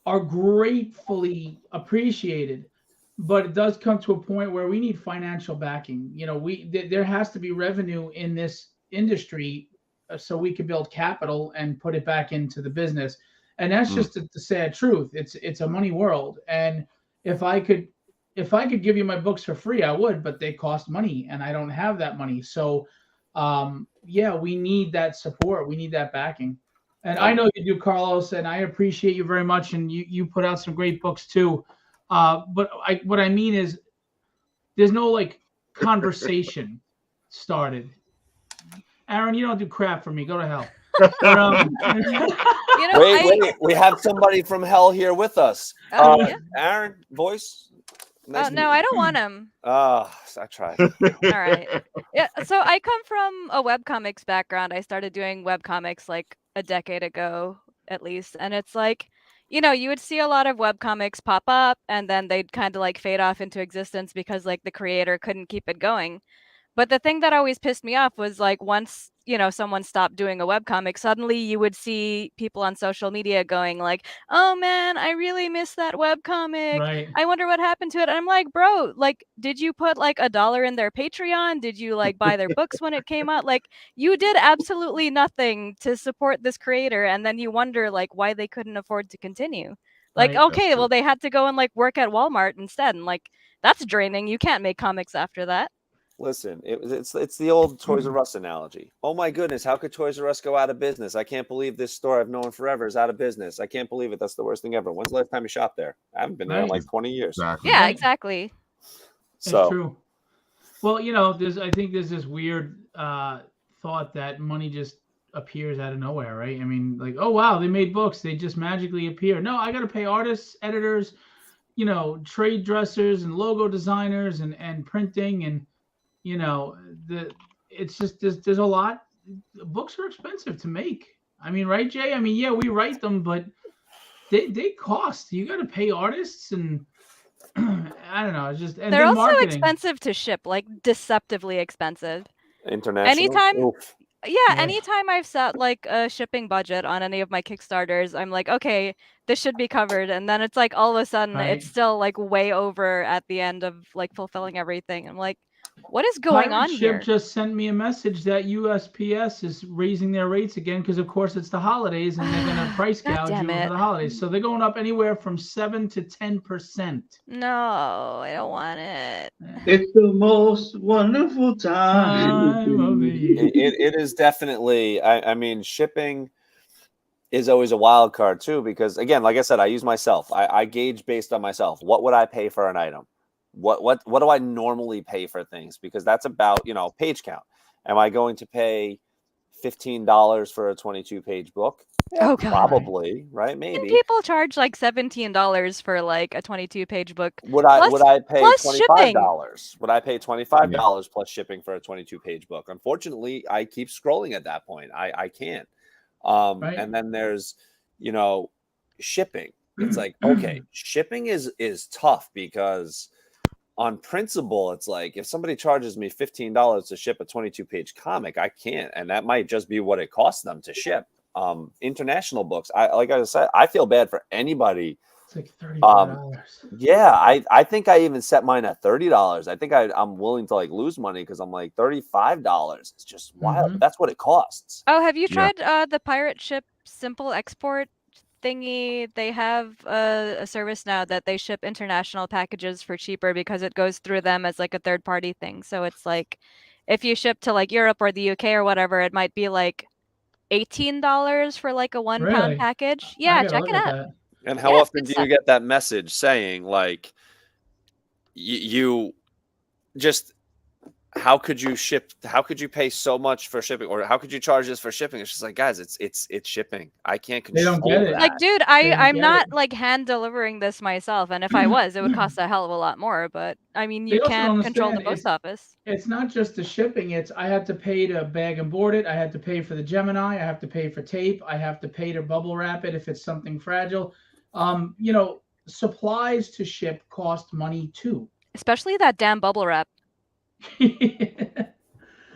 are gratefully appreciated, but it does come to a point where we need financial backing. There has to be revenue in this industry so we can build capital and put it back into the business. And that's just the sad truth. It's a money world. And if I could give you my books for free, I would, but they cost money and I don't have that money. So we need that support. We need that backing. And I know you do, Carlos, and I appreciate you very much. And you put out some great books too. But what I mean is there's no conversation started. Aaron, you don't do crap for me. Go to hell. But, wait, we have somebody from hell here with us. Aaron, voice? Nice no, I don't want him. I tried. All right. Yeah. So I come from a webcomics background. I started doing webcomics like a decade ago, at least. And it's you would see a lot of webcomics pop up and then they'd kind of fade off into existence because the creator couldn't keep it going. But the thing that always pissed me off was once, someone stopped doing a webcomic, suddenly you would see people on social media going oh man, I really miss that webcomic. Right. I wonder what happened to it. And I'm like, bro, did you put $1 in their Patreon? Did you buy their books when it came out? You did absolutely nothing to support this creator. And then you wonder why they couldn't afford to continue. Right. Okay, well, they had to go and work at Walmart instead. And that's draining. You can't make comics after that. Listen, it's the old Toys R Us analogy. Oh my goodness, how could Toys R Us go out of business? I can't believe this store I've known forever is out of business. I can't believe it. That's the worst thing ever. When's the last time you shopped there? I haven't been there in 20 years. Exactly. Yeah, exactly. So it's true. Well, I think there's this weird thought that money just appears out of nowhere, right? I mean, oh wow, they made books, they just magically appear. No, I got to pay artists, editors, trade dressers and logo designers and printing, and you know, it's just there's a lot. Books are expensive to make. I mean, right, Jay? I mean, yeah, we write them, but they cost. You got to pay artists, and I don't know. It's just, and They're then also marketing. expensive to ship, like deceptively expensive. International. Anytime, Oof. yeah, anytime I've set like a shipping budget on any of my Kickstarters, I'm like, okay, this should be covered, and then it's like all of a sudden it's still like way over at the end of like fulfilling everything. I'm like, what is going Pirate on Ship here? just sent me a message that USPS is raising their rates again because, of course, it's the holidays and they're going to price God gouge damn you it. for the holidays. So they're going up anywhere from 7 to 10%. No, I don't want it. It's the most wonderful time Time of the year. It is definitely. I mean, shipping is always a wild card too, because again, like I said, I use myself. I gauge based on myself. What would I pay for an item? What do I normally pay for things? Because that's about, you know, page count. Am I going to pay $15 for a 22-page book? Yeah, Oh, God. probably, right? And Maybe. people charge like $17 for like a 22-page book. Would I pay plus shipping. $25? Would I pay $25 plus shipping for a 22-page book? Unfortunately, I keep scrolling at that point. I can't. Right. And then there's, you know, shipping. It's like, okay, shipping is tough because on principle, it's like if somebody charges me $15 to ship a 22-page comic, I can't, and that might just be what it costs them to ship. International books, like I said, I feel bad for anybody. It's like $35. Yeah, I think I even set mine at $30. I think I'm willing to like lose money because I'm like $35. It's just wild. But that's what it costs. Oh, have you tried the Pirate Ship Simple Export thingy? They have a service now that they ship international packages for cheaper because it goes through them as like a third party thing. So it's like if you ship to like Europe or the UK or whatever, it might be like $18 for like a 1 pound package. Yeah, check it out. And how often do you get that message saying like you just how could you pay so much for shipping, or how could you charge this for shipping? It's just like, guys, it's shipping. I can't control don't get it. that. Like, dude, I'm not like hand delivering this myself, and if I was, it would cost a hell of a lot more. But I mean, you can't control the post office. It's not just the shipping. It's I had to pay to bag and board it. I had to pay for the Gemini. I have to pay for tape. I have to pay to bubble wrap it if it's something fragile. You know, supplies to ship cost money too. Especially that damn bubble wrap.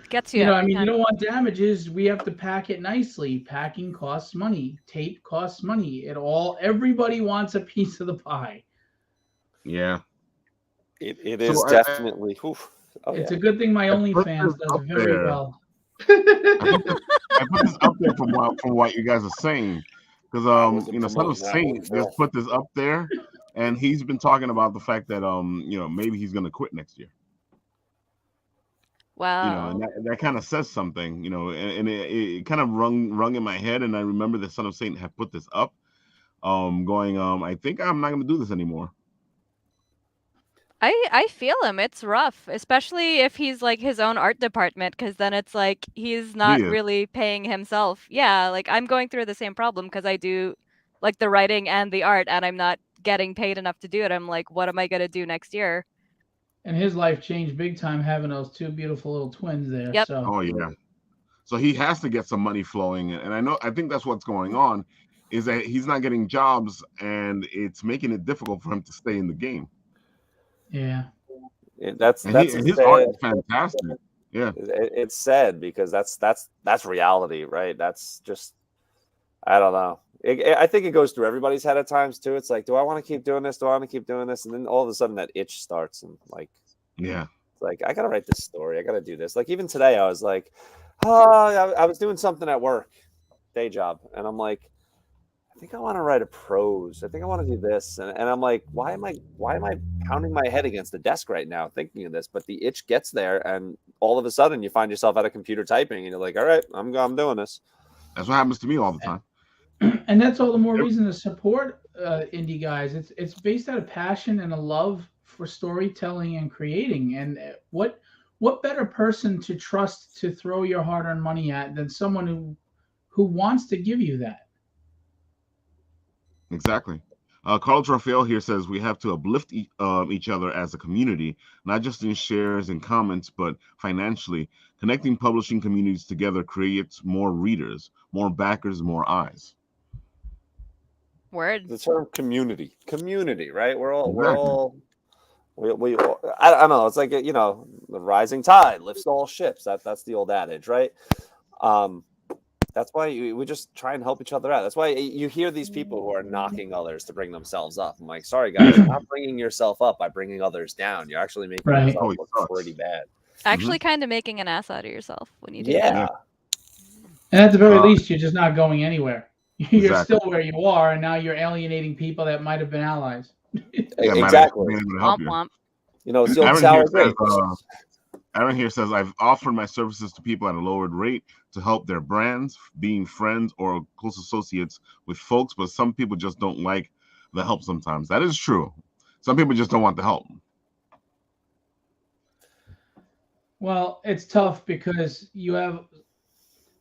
Gets you. You know, I mean, you don't want damages. We have to pack it nicely. Packing costs money. Tape costs money. Everybody wants a piece of the pie. Yeah. It is definitely. It's a good thing my OnlyFans does very well. I put this up there from what you guys are saying, because you know, Son of Saint just put this up there, and he's been talking about the fact that you know, maybe he's gonna quit next year. Wow. You know, and that kind of says something, you know, and it kind of rung in my head, and I remember the Son of Satan had put this up, going, I think I'm not going to do this anymore. I feel him. It's rough, especially if he's like his own art department, because then it's like he's not really paying himself. Yeah, like I'm going through the same problem because I do like the writing and the art, and I'm not getting paid enough to do it. I'm like, what am I going to do next year? And his life changed big time having those two beautiful little twins there. Yep. So. Oh yeah. So he has to get some money flowing, and I think that's what's going on, is that he's not getting jobs, and it's making it difficult for him to stay in the game. Yeah. His art is fantastic. Yeah. It's sad because that's reality, right? That's just, I don't know. I think it goes through everybody's head at times too. It's like, do I want to keep doing this? Do I want to keep doing this? And then all of a sudden that itch starts, and like, yeah, like I gotta write this story. I gotta do this. Like even today, I was like, I was doing something at work, day job, and I'm like, I think I want to write a prose. I think I want to do this, and I'm like, why am I pounding my head against the desk right now thinking of this? But the itch gets there, and all of a sudden you find yourself at a computer typing, and you're like, all right, I'm doing this. That's what happens to me all the time. And that's all the more reason to support indie guys. It's based out of passion and a love for storytelling and creating. And what better person to trust to throw your hard-earned money at than someone who wants to give you that? Exactly. Carlos Rafael here says we have to uplift each other as a community, not just in shares and comments, but financially. Connecting publishing communities together creates more readers, more backers, more eyes. Word. The term community, right? We're Exactly. all I don't know. It's like, you know, the rising tide lifts all ships. That's the old adage, right? That's why we just try and help each other out. That's why you hear these people who are knocking others to bring themselves up. I'm like, sorry guys, you're not bringing yourself up by bringing others down. You're actually making yourself look pretty bad. Actually, kind of making an ass out of yourself when you do Yeah. that. And at the very least, you're just not going anywhere. You're Exactly. still where you are, and now you're alienating people that might have been allies. Exactly. Womp womp. You know, it's the old sour grape. Aaron here says, I've offered my services to people at a lowered rate to help their brands, being friends or close associates with folks, but some people just don't like the help sometimes. That is true. Some people just don't want the help. Well, it's tough because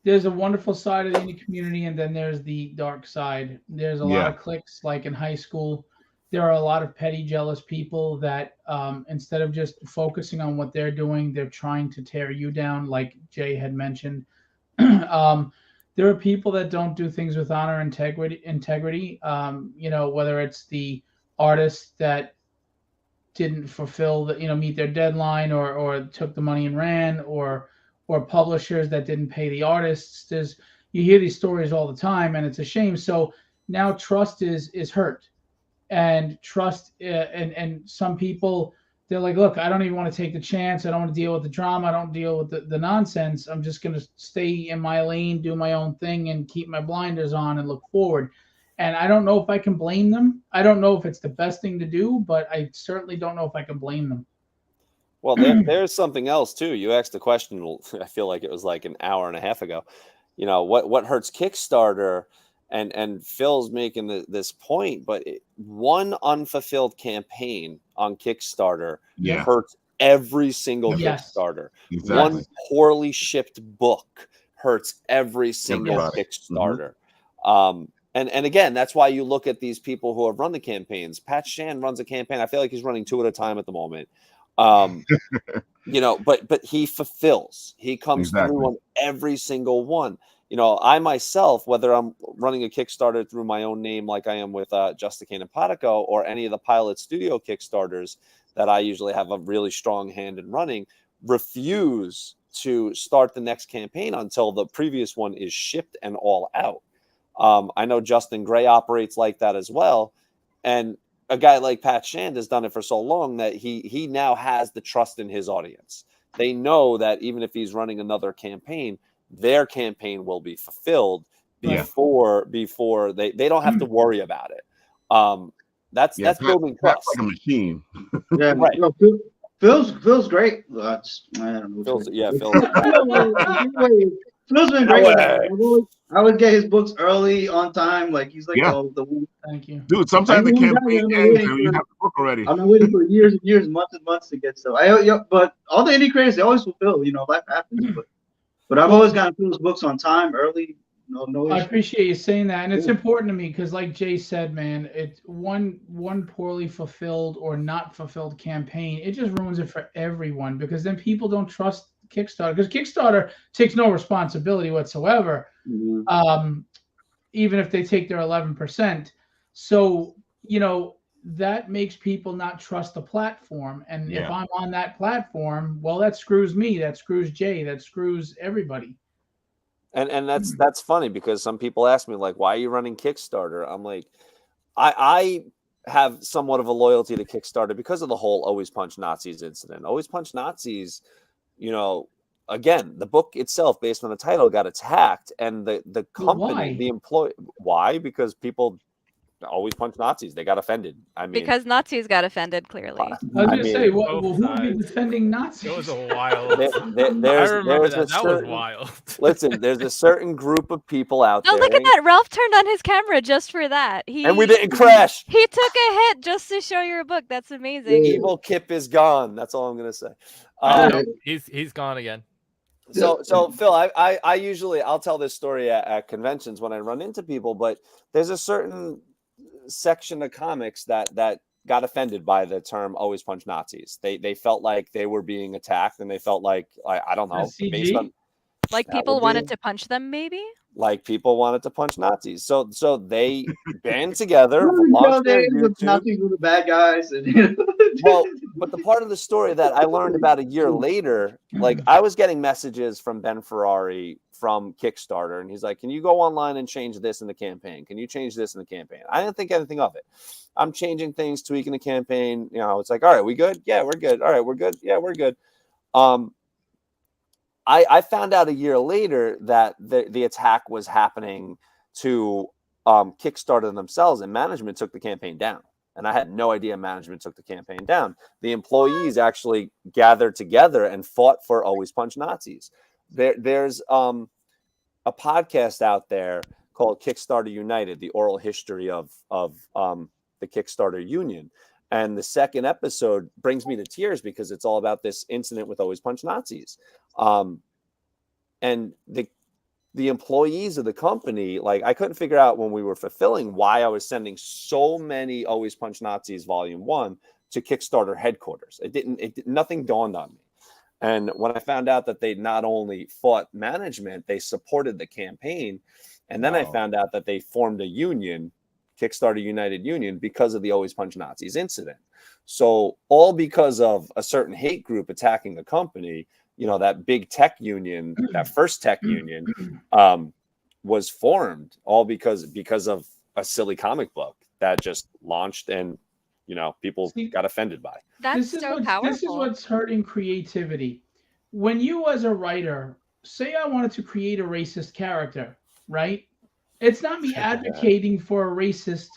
there's a wonderful side of the indie community, and then there's the dark side. There's a lot of cliques, like in high school. There are a lot of petty, jealous people that instead of just focusing on what they're doing, they're trying to tear you down, like Jay had mentioned. There are people that don't do things with honor and integrity. You know, whether it's the artists that didn't fulfill meet their deadline or took the money and ran, or publishers that didn't pay the artists. You hear these stories all the time, and it's a shame. So now trust is hurt. And trust, and some people, they're like, look, I don't even want to take the chance. I don't want to deal with the drama. I don't deal with the nonsense. I'm just going to stay in my lane, do my own thing, and keep my blinders on and look forward. And I don't know if I can blame them. I don't know if it's the best thing to do, but I certainly don't know if I can blame them. Well, there's something else too. You asked the question, I feel like it was like an hour and a half ago. You know, what hurts Kickstarter, and Phil's making this point, but one unfulfilled campaign on Kickstarter hurts every single Kickstarter. Exactly. One poorly shipped book hurts every single Kickstarter. And again, that's why you look at these people who have run the campaigns. Pat Shan runs a campaign. I feel like he's running 2 at a time at the moment. You know, but he fulfills. He comes through on every single one. You know, I myself, whether I'm running a Kickstarter through my own name, like I am with Justicane and Potico, or any of the Pilot Studio Kickstarters that I usually have a really strong hand in running, refuse to start the next campaign until the previous one is shipped and all out. I know Justin Gray operates like that as well. And a guy like Pat Shand has done it for so long that he now has the trust in his audience. They know that even if he's running another campaign, their campaign will be fulfilled before they don't have to worry about it. That's building trust. That's like a machine. Yeah, right. No, Phil's great. I don't know. Phil's been great. I would get his books early on time. Like he's like the one. Thank you, dude. Sometimes the campaign ends and you have the book already. I've been waiting for years and years, months and months to get stuff. But all the indie creators, they always fulfill. You know, life happens. But I've always gotten Phil's books on time, early. No I appreciate you saying that, and it's important to me because, like Jay said, man, it's one poorly fulfilled or not fulfilled campaign. It just ruins it for everyone because then people don't trust Kickstarter, because Kickstarter takes no responsibility whatsoever, even if they take their 11%. So you know that makes people not trust the platform, and if I'm on that platform, well, that screws me, that screws Jay, that screws everybody. And that's funny because some people ask me, like, why are you running Kickstarter? I'm like, I have somewhat of a loyalty to Kickstarter because of the whole Always Punch Nazis incident. Always Punch Nazis, you know, again, the book itself, based on the title, got attacked, and the company, the employee, why? Because people always punch Nazis. They got offended. I mean, because Nazis got offended, clearly. I was going to say, who would be defending Nazis? It was a wild. I remember that. That was wild. Listen, there's a certain group of people out there. Oh, look at that. Ralph turned on his camera just for that. And we didn't crash. He took a hit just to show your book. That's amazing. Evil Kip is gone. That's all I'm going to say. He's gone again. So Phil, I usually, I'll tell this story at conventions when I run into people, but there's a certain section of comics that got offended by the term "always punch Nazis." They felt like they were being attacked, and they felt like I don't know, based on like people wanted to punch them, maybe. Like people wanted to punch Nazis, so they band together, Well, launched their the YouTube. Nazis were the bad guys. And, Well, but the part of the story that I learned about a year later, like I was getting messages from Ben Ferrari from Kickstarter, and he's like, "Can you go online and change this in the campaign? Can you change this in the campaign?" I didn't think anything of it. I'm changing things, tweaking the campaign. You know, it's like, all right, we good? Yeah, we're good. All right, we're good. Yeah, we're good. I found out a year later that the attack was happening to Kickstarter themselves, and management took the campaign down. And I had no idea management took the campaign down. The employees actually gathered together and fought for Always Punch Nazis. There's a podcast out there called Kickstarter United, the oral history of the Kickstarter Union. And the second episode brings me to tears because it's all about this incident with Always Punch Nazis. And the employees of the company, like I couldn't figure out when we were fulfilling why I was sending so many Always Punch Nazis Volume 1 to Kickstarter headquarters. Nothing dawned on me. And when I found out that they not only fought management, they supported the campaign. And then I found out that they formed a union, Kickstarter United Union, because of the Always Punch Nazis incident. So all because of a certain hate group attacking the company, you know, that big tech union, that first tech union was formed all because of a silly comic book that just launched and, you know, people got offended by. That's so powerful. This is what's hurting creativity. When you as a writer, say I wanted to create a racist character, right? It's not me advocating for a racist.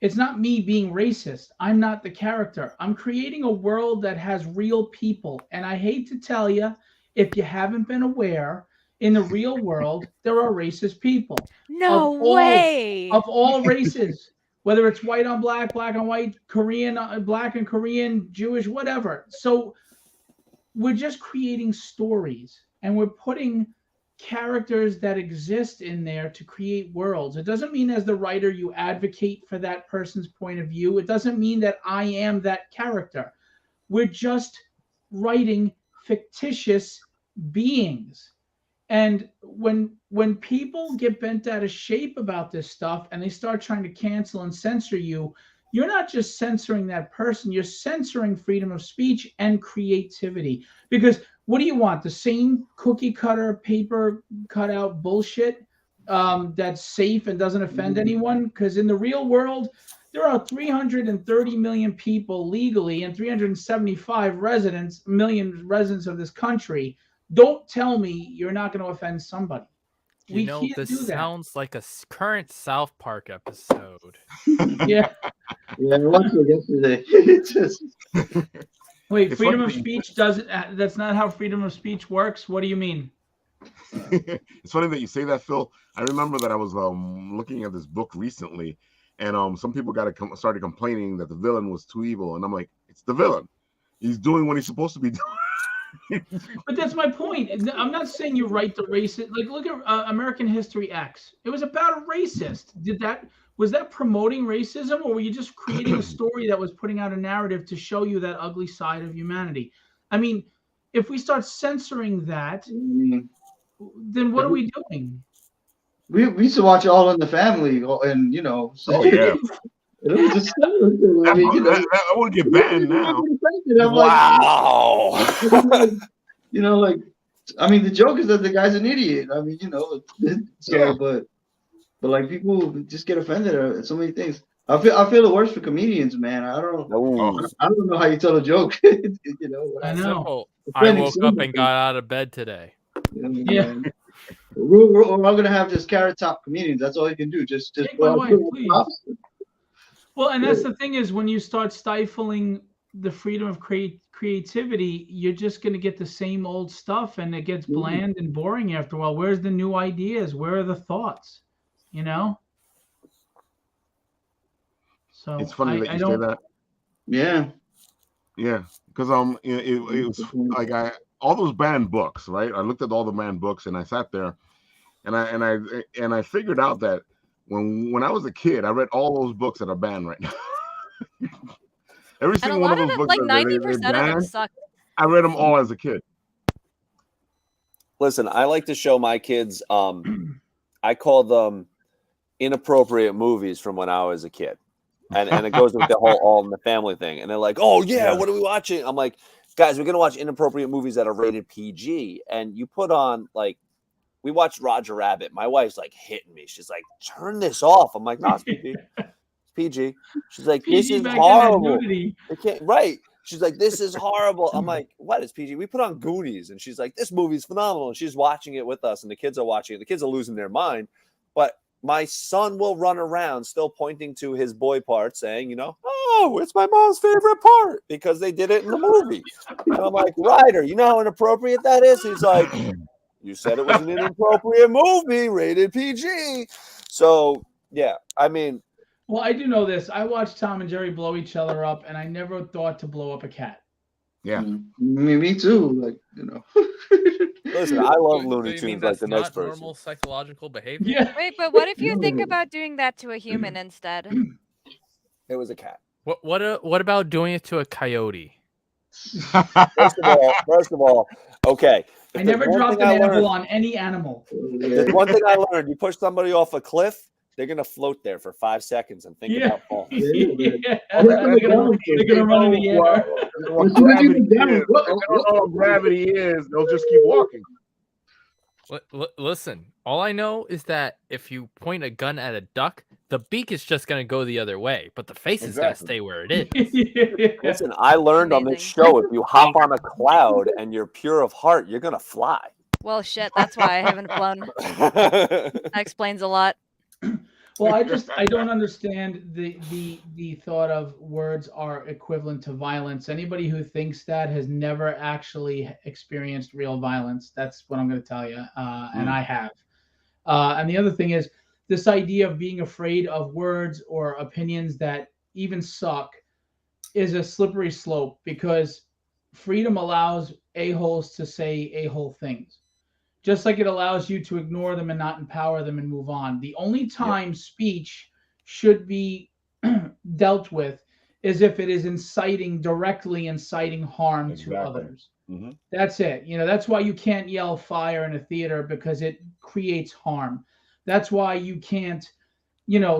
It's not me being racist. I'm not the character. I'm creating a world that has real people. And I hate to tell you, if you haven't been aware, in the real world, there are racist people. No way. Of all races, whether it's white on black, black on white, Korean, black and Korean, Jewish, whatever. So we're just creating stories and we're putting characters that exist in there to create worlds. It doesn't mean as the writer you advocate for that person's point of view. It doesn't mean that I am that character. We're just writing fictitious beings. And when people get bent out of shape about this stuff and they start trying to cancel and censor you, you're not just censoring that person, you're censoring freedom of speech and creativity. Because what do you want? The same cookie cutter, paper cutout bullshit that's safe and doesn't offend anyone? Because in the real world, there are 330 million people legally and 375 million residents of this country. Don't tell me you're not going to offend somebody. You know, this sounds like a current South Park episode. Yeah. Yeah, I watched it yesterday. Wait, freedom of speech doesn't. That's not how freedom of speech works. What do you mean? It's funny that you say that, Phil. I remember that I was looking at this book recently, and some people started complaining that the villain was too evil, and I'm like, it's the villain. He's doing what he's supposed to be doing. But that's my point. I'm not saying you write the racist. Like, look at American History X. It was about a racist. Was that promoting racism, or were you just creating a story that was putting out a narrative to show you that ugly side of humanity? I mean, if we start censoring that, then what are we doing? We used to watch All in the Family, and you know. So, oh yeah. It was just, I mean, you know, that would get banned now. Wow. You know, like, I mean, the joke is that the guy's an idiot. I mean, you know, so yeah. but like people just get offended at so many things. I feel the worst for comedians, man. I don't know how you tell a joke. You know, I know. I woke up and got out of bed today. Yeah. We're all gonna have just carrot top comedians. That's all you can do. Just take my wife, please. Well, and that's the thing is when you start stifling the freedom of creativity, you're just going to get the same old stuff, and it gets bland and boring after a while. Where's the new ideas? Where are the thoughts? You know. So it's funny that you say that. Yeah. Yeah, because it was like all those banned books, right? I looked at all the banned books, and I sat there, and I figured out that when I was a kid, I read all those books that are banned right now. Every And a single one lot of of those them, books like that 90% they of them banned, suck. I read them all as a kid. Listen, I like to show my kids. I call them inappropriate movies from when I was a kid, and it goes with the whole All in the Family thing. And they're like, "Oh yeah, what are we watching?" I'm like, "Guys, we're gonna watch inappropriate movies that are rated PG." And you put on like, we watched Roger Rabbit. My wife's like hitting me. She's like, "Turn this off." I'm like, "No, it's PG. It's PG." She's like, "This PG is back then had horrible." nudity. I can't. Right. She's like, "This is horrible." I'm like, "What is PG?" We put on Goonies, and she's like, "This movie's phenomenal." And she's watching it with us, and the kids are watching it. The kids are losing their mind. But my son will run around still pointing to his boy part, saying, you know, "Oh, it's my mom's favorite part," because they did it in the movie. And I'm like, "Ryder, you know how inappropriate that is?" He's like, "You said it was an inappropriate movie, rated PG." So, yeah, I mean, Well, I do know this. I watched Tom and Jerry blow each other up, and I never thought to blow up a cat. Yeah. Me too. Like, you know. listen, I love So Looney you mean Tunes like that's the next not person. normal psychological behavior? Yeah. Wait, but what if you think No. about doing that to a human instead? It was a cat. What about doing it to a coyote? First of all, okay. I If there's never one dropped thing an I animal learned- on any animal. There's one thing I learned: you push somebody off a cliff, they're gonna float there for 5 seconds and think Yeah. about falling. Yeah. Oh, They're gonna run in the air. What gravity is. If they don't know what gravity is, they'll just keep walking. Listen, all I know is that if you point a gun at a duck, the beak is just going to go the other way, but the face is going to Exactly. stay where it is. Listen, I learned on this Amazing. show: if you hop on a cloud and you're pure of heart, you're gonna fly. Well, shit, that's why I haven't flown. That explains a lot. Well, I don't understand the thought of words are equivalent to violence. Anybody who thinks that has never actually experienced real violence. That's what I'm going to tell you, and I have. And the other thing is this idea of being afraid of words or opinions that even suck is a slippery slope, because freedom allows a-holes to say a-hole things. Just like it allows you to ignore them and not empower them and move on. The only time speech should be dealt with is if it is directly inciting harm to others. Mm-hmm. That's it. You know, that's why you can't yell fire in a theater, because it creates harm. That's why you can't,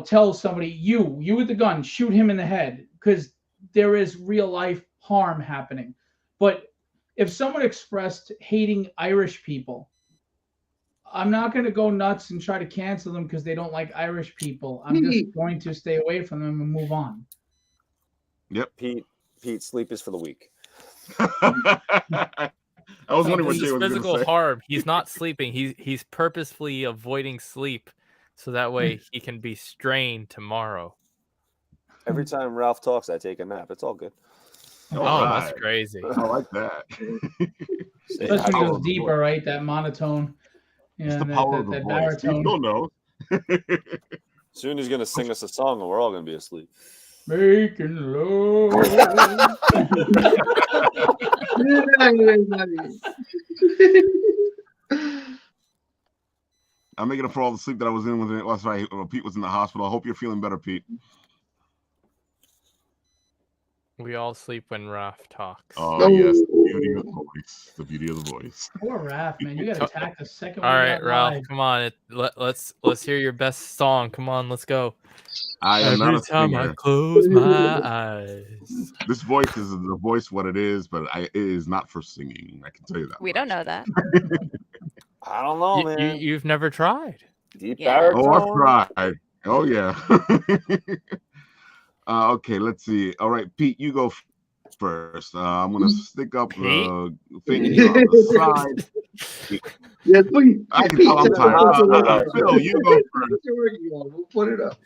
tell somebody, you with the gun, shoot him in the head, because there is real life harm happening. But if someone expressed hating Irish people, I'm not going to go nuts and try to cancel them because they don't like Irish people. I'm just going to stay away from them and move on. Yep. Pete, sleep is for the weak. I was wondering what This Jay is was going to physical say. harm. He's not sleeping. He's purposefully avoiding sleep so that way he can be strained tomorrow. Every time Ralph talks, I take a nap. It's all good. Oh, that's crazy. I like that. Especially when it goes deeper, right? That monotone. It's the Yeah, power of the that voice. baritone. You still know. Soon he's gonna sing us a song, and we're all gonna be asleep. Making love. I'm making up for all the sleep that I was in when Pete was in the hospital. I hope you're feeling better, Pete. We all sleep when Raph talks. Oh, yes. The beauty of the voice. The beauty of the voice. Poor Raph, man. You got attacked the second All one. right, Ralph, come on. Let's hear your best song. Come on, let's go. I am not a time singer. I close my eyes. This voice is the voice what it is, but it is not for singing. I can tell you that. We don't know that. I don't know, man. You've never tried. Deep Yeah. baritone. Oh, I've tried. Oh, yeah. Okay, let's see. All right, Pete, you go first. I'm going to stick up the thing here on the side. Yeah, please. I can tell I'm tired. Phil, you go first. We'll put it up.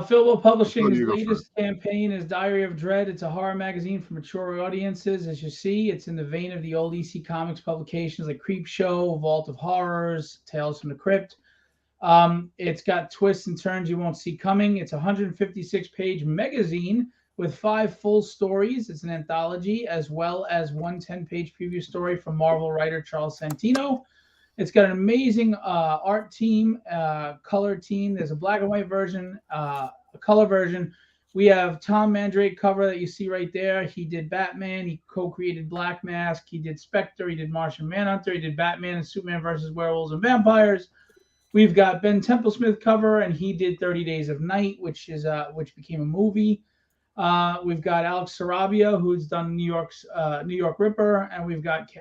Philbo Publishing's You go latest campaign is Diary of Dread. It's a horror magazine for mature audiences. As you see, it's in the vein of the old EC Comics publications like Creepshow, Vault of Horrors, Tales from the Crypt. It's got twists and turns you won't see coming. It's a 156-page magazine with 5 full stories. It's an anthology, as well as one 10-page preview story from Marvel writer Charles Santino. It's got an amazing art team, color team. There's a black and white version, a color version. We have Tom Mandrake cover that you see right there. He did Batman. He co-created Black Mask. He did Spectre. He did Martian Manhunter. He did Batman and Superman versus Werewolves and Vampires. We've got Ben Templesmith cover, and he did 30 Days of Night, which became a movie. We've got Alex Sarabia, who's done New York Ripper, and we've got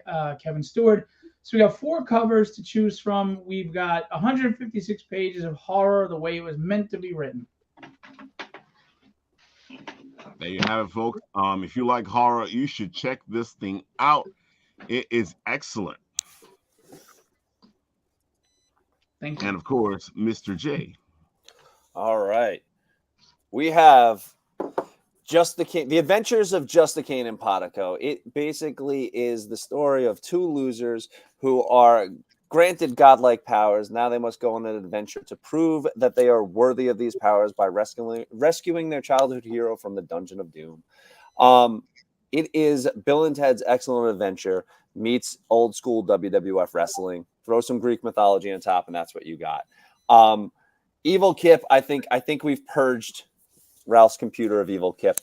Kevin Stewart. So we got 4 covers to choose from. We've got 156 pages of horror the way it was meant to be written. There you have it, folks. If you like horror, you should check this thing out. It is excellent. Thank you. And of course, Mr. J. All right. We have The Adventures of Justicane and Potico. It basically is the story of 2 losers who are granted godlike powers. Now they must go on an adventure to prove that they are worthy of these powers by rescuing their childhood hero from the Dungeon of Doom. It is Bill and Ted's Excellent Adventure meets old school WWF wrestling. Throw some Greek mythology on top, and that's what you got. Evil Kip, I think we've purged Ralph's computer of Evil Kip.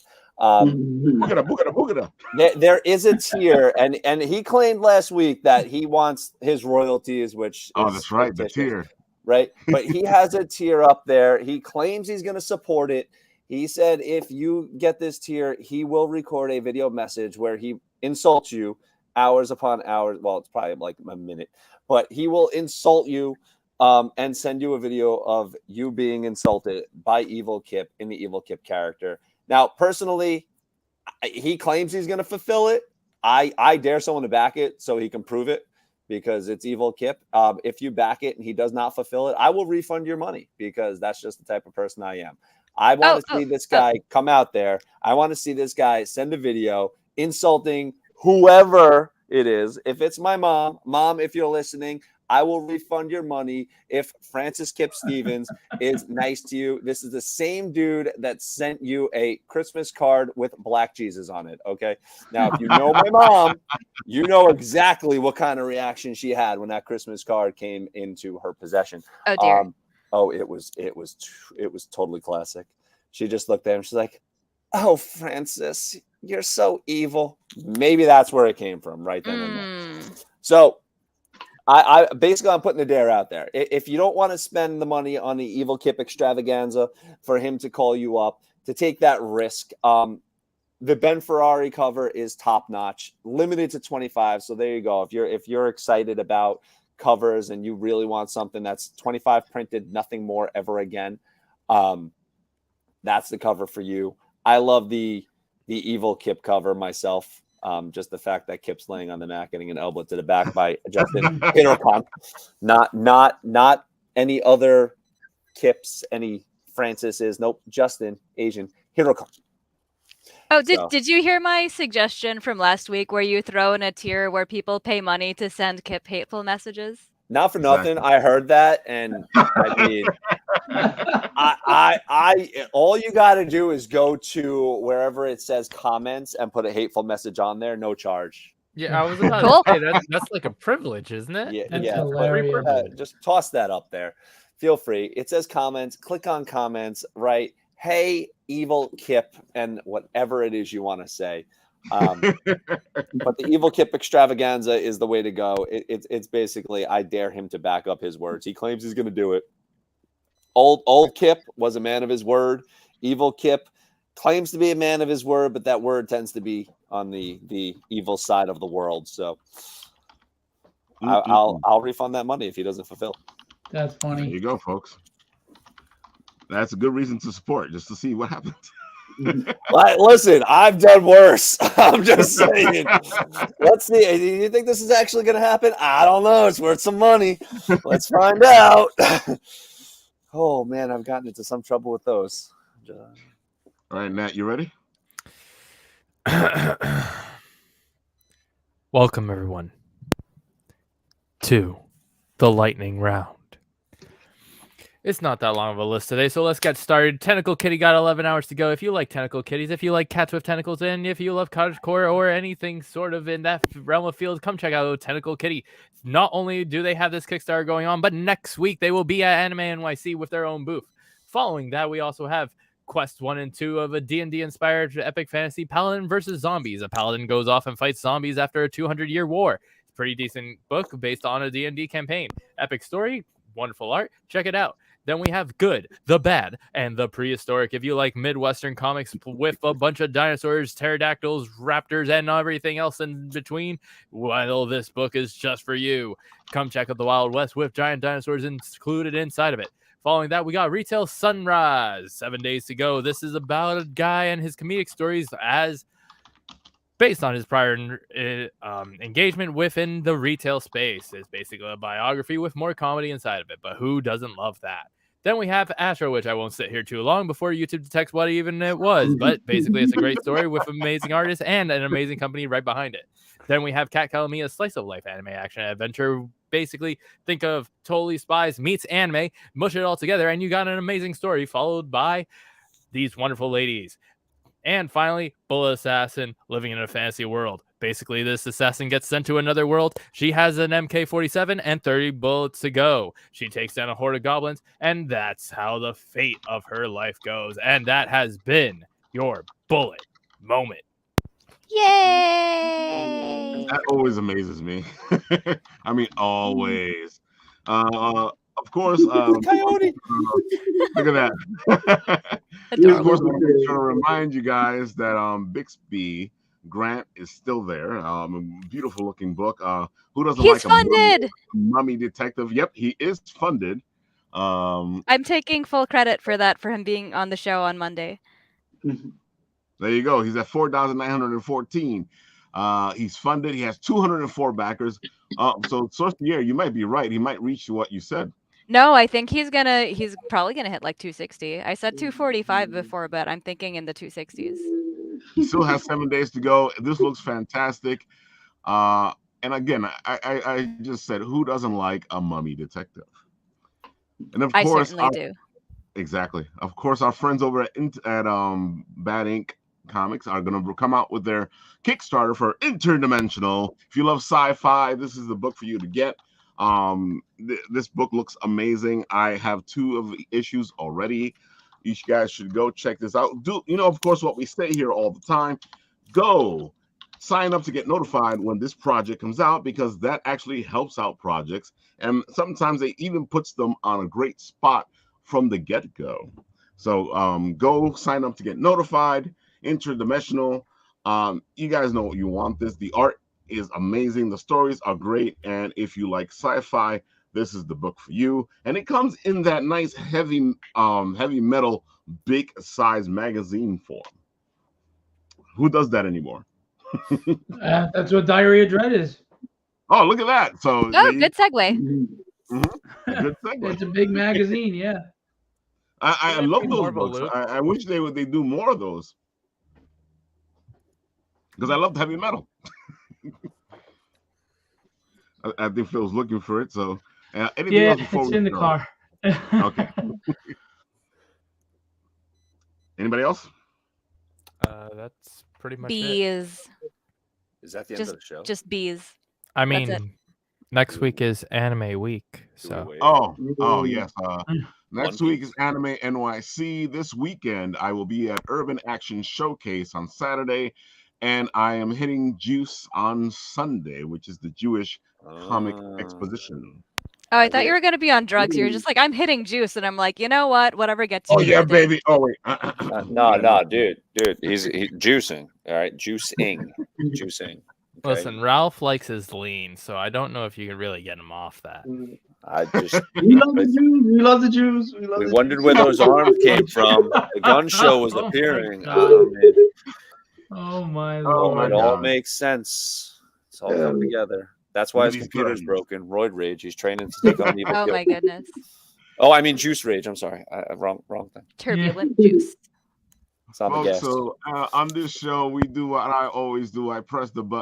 There is a tier, and he claimed last week that he wants his royalties, which that's right, the tier, right? But he has a tier up there. He claims he's going to support it. He said if you get this tier, he will record a video message where he insults you hours upon hours. Well, it's probably like a minute, but he will insult you and send you a video of you being insulted by Evil Kip in the Evil Kip character. Now, personally, he claims he's going to fulfill it. I dare someone to back it so he can prove it because it's Evil Kip. If you back it and he does not fulfill it, I will refund your money because that's just the type of person I am. I want to see this guy come out there. I want to see this guy send a video insulting whoever it is. If it's my mom, if you're listening, I will refund your money if Francis Kip Stevens is nice to you. This is the same dude that sent you a Christmas card with Black Jesus on it, okay? Now, if you know my mom, you know exactly what kind of reaction she had when that Christmas card came into her possession. Oh, dear. It was totally classic. She just looked at him. She's like, "Oh, Francis, you're so evil." Maybe that's where it came from, right then and there. So I basically I'm putting the dare out there. If you don't want to spend the money on the Evil Kip extravaganza for him to call you up, to take that risk, the Ben Ferrari cover is top notch, limited to 25. So there you go. If you're excited about covers and you really want something that's 25 printed, nothing more ever again, that's the cover for you. I love the Evil Kip cover myself. Just the fact that Kip's laying on the mat, getting an elbow to the back by Justin Hitterpunk. Not any other Kips, any Francis's. Nope, Justin, Asian Hitterpunk. Oh, did you hear my suggestion from last week where you throw in a tier where people pay money to send Kip hateful messages? Not for nothing. I heard that, and I mean, I all you got to do is go to wherever it says comments and put a hateful message on there, no charge. Yeah, I was about to say that's like a privilege, isn't it? Yeah, hilarious. Just toss that up there. Feel free. It says comments. Click on comments. Right. Hey, Evil Kip, and whatever it is you want to say. But the Evil Kip extravaganza is the way to go. It's basically I dare him to back up his words. He claims he's going to do it. Old Kip was a man of his word. Evil Kip claims to be a man of his word, but that word tends to be on the evil side of the world. So I'll refund that money if he doesn't fulfill. That's funny. There you go, folks. That's a good reason to support, just to see what happens. Listen, I've done worse. I'm just saying. Let's see. Do you think this is actually going to happen? I don't know. It's worth some money. Let's find out. Oh, man, I've gotten into some trouble with those. All right, Nat, you ready? Welcome, everyone, to the lightning round. It's not that long of a list today, so let's get started. Tentacle Kitty got 11 hours to go. If you like tentacle kitties, if you like cats with tentacles, and if you love cottagecore or anything sort of in that realm of field, come check out Tentacle Kitty. Not only do they have this Kickstarter going on, but next week they will be at Anime NYC with their own booth. Following that, we also have Quest 1 and 2 of a D&D inspired epic fantasy Paladin versus Zombies. A Paladin goes off and fights zombies after a 200-year war. It's a pretty decent book based on a D&D campaign. Epic story, wonderful art. Check it out. Then we have Good, the Bad, and the Prehistoric. If you like Midwestern comics with a bunch of dinosaurs, pterodactyls, raptors, and everything else in between, well, this book is just for you. Come check out the Wild West with giant dinosaurs included inside of it. Following that, we got Retail Sunrise, 7 days to go. This is about a guy and his comedic stories as based on his prior engagement within the retail space. It's basically a biography with more comedy inside of it, but who doesn't love that? Then we have Astro, which I won't sit here too long before YouTube detects what even it was, but basically it's a great story with amazing artists and an amazing company right behind it. Then we have Kat Kalamia's slice of life anime action adventure. Basically, think of Totally Spies meets anime, mush it all together, and you got an amazing story followed by these wonderful ladies. And finally, Bullet Assassin, living in a fantasy world. Basically, this assassin gets sent to another world. She has an MK-47 and 30 bullets to go. She takes down a horde of goblins, and that's how the fate of her life goes. And that has been your Bullet Moment. Yay! That always amazes me. I mean, always. Of course, Coyote. look at that. Of course, I'm trying to remind you guys that Bixby Grant is still there. A beautiful looking book. Who doesn't He's like funded. a mummy detective? Yep, he is funded. I'm taking full credit for that for him being on the show on Monday. There you go. He's at 4,914. He's funded. He has 204 backers. So Sorcier, you might be right. He might reach what you said. No, I think he's probably gonna hit like 260. I said 245 before, but I'm thinking in the 260s. He still has 7 days to go. This looks fantastic. And again, I just said, who doesn't like a mummy detective? And of course, certainly do. Exactly. Of course, our friends over at Bad Ink Comics are going to come out with their Kickstarter for Interdimensional. If you love sci-fi, this is the book for you to get. This book looks amazing. I have 2 of the issues already. You guys should go check this out. Of course, what we say here all the time. Go sign up to get notified when this project comes out, because that actually helps out projects. And sometimes it even puts them on a great spot from the get-go. So go sign up to get notified. Interdimensional. You guys know what you want. The art is amazing. The stories are great. And if you like sci-fi, this is the book for you. And it comes in that nice heavy metal, big size magazine form. Who does that anymore? That's what Diary of Dread is. Oh, look at that. So good segue. Good segue. It's a big magazine, yeah. I love those books. I wish they do more of those, because I love heavy metal. I think Phil's looking for it. So anything else before it's in the car. Okay. Anybody else? That's pretty much bees. it. Is that the end of the show? Just bees. I mean, next week is Anime Week. So. Oh yes. Next week is Anime NYC. This weekend, I will be at Urban Action Showcase on Saturday, and I am hitting Juice on Sunday, which is the Jewish comic exposition. Oh, I thought you were going to be on drugs. You were just like, I'm hitting Juice. And I'm like, you know what? Whatever gets you. Oh, yeah, baby. Oh, wait. No, dude. He's juicing. All right. Juicing. Okay? Listen, Ralph likes his lean, so I don't know if you can really get him off that. I just we love the Jews. We wondered where those arms came from. The gun show was appearing. Oh my Lord! It all makes sense. It's all come together. That's why his computer's broken. Roid rage. He's training to take on Evil Kip. Oh my goodness. Oh, I mean juice rage. I'm sorry. Wrong thing. Turbulent juice. It's on the gas. So on this show, we do what I always do. I press the button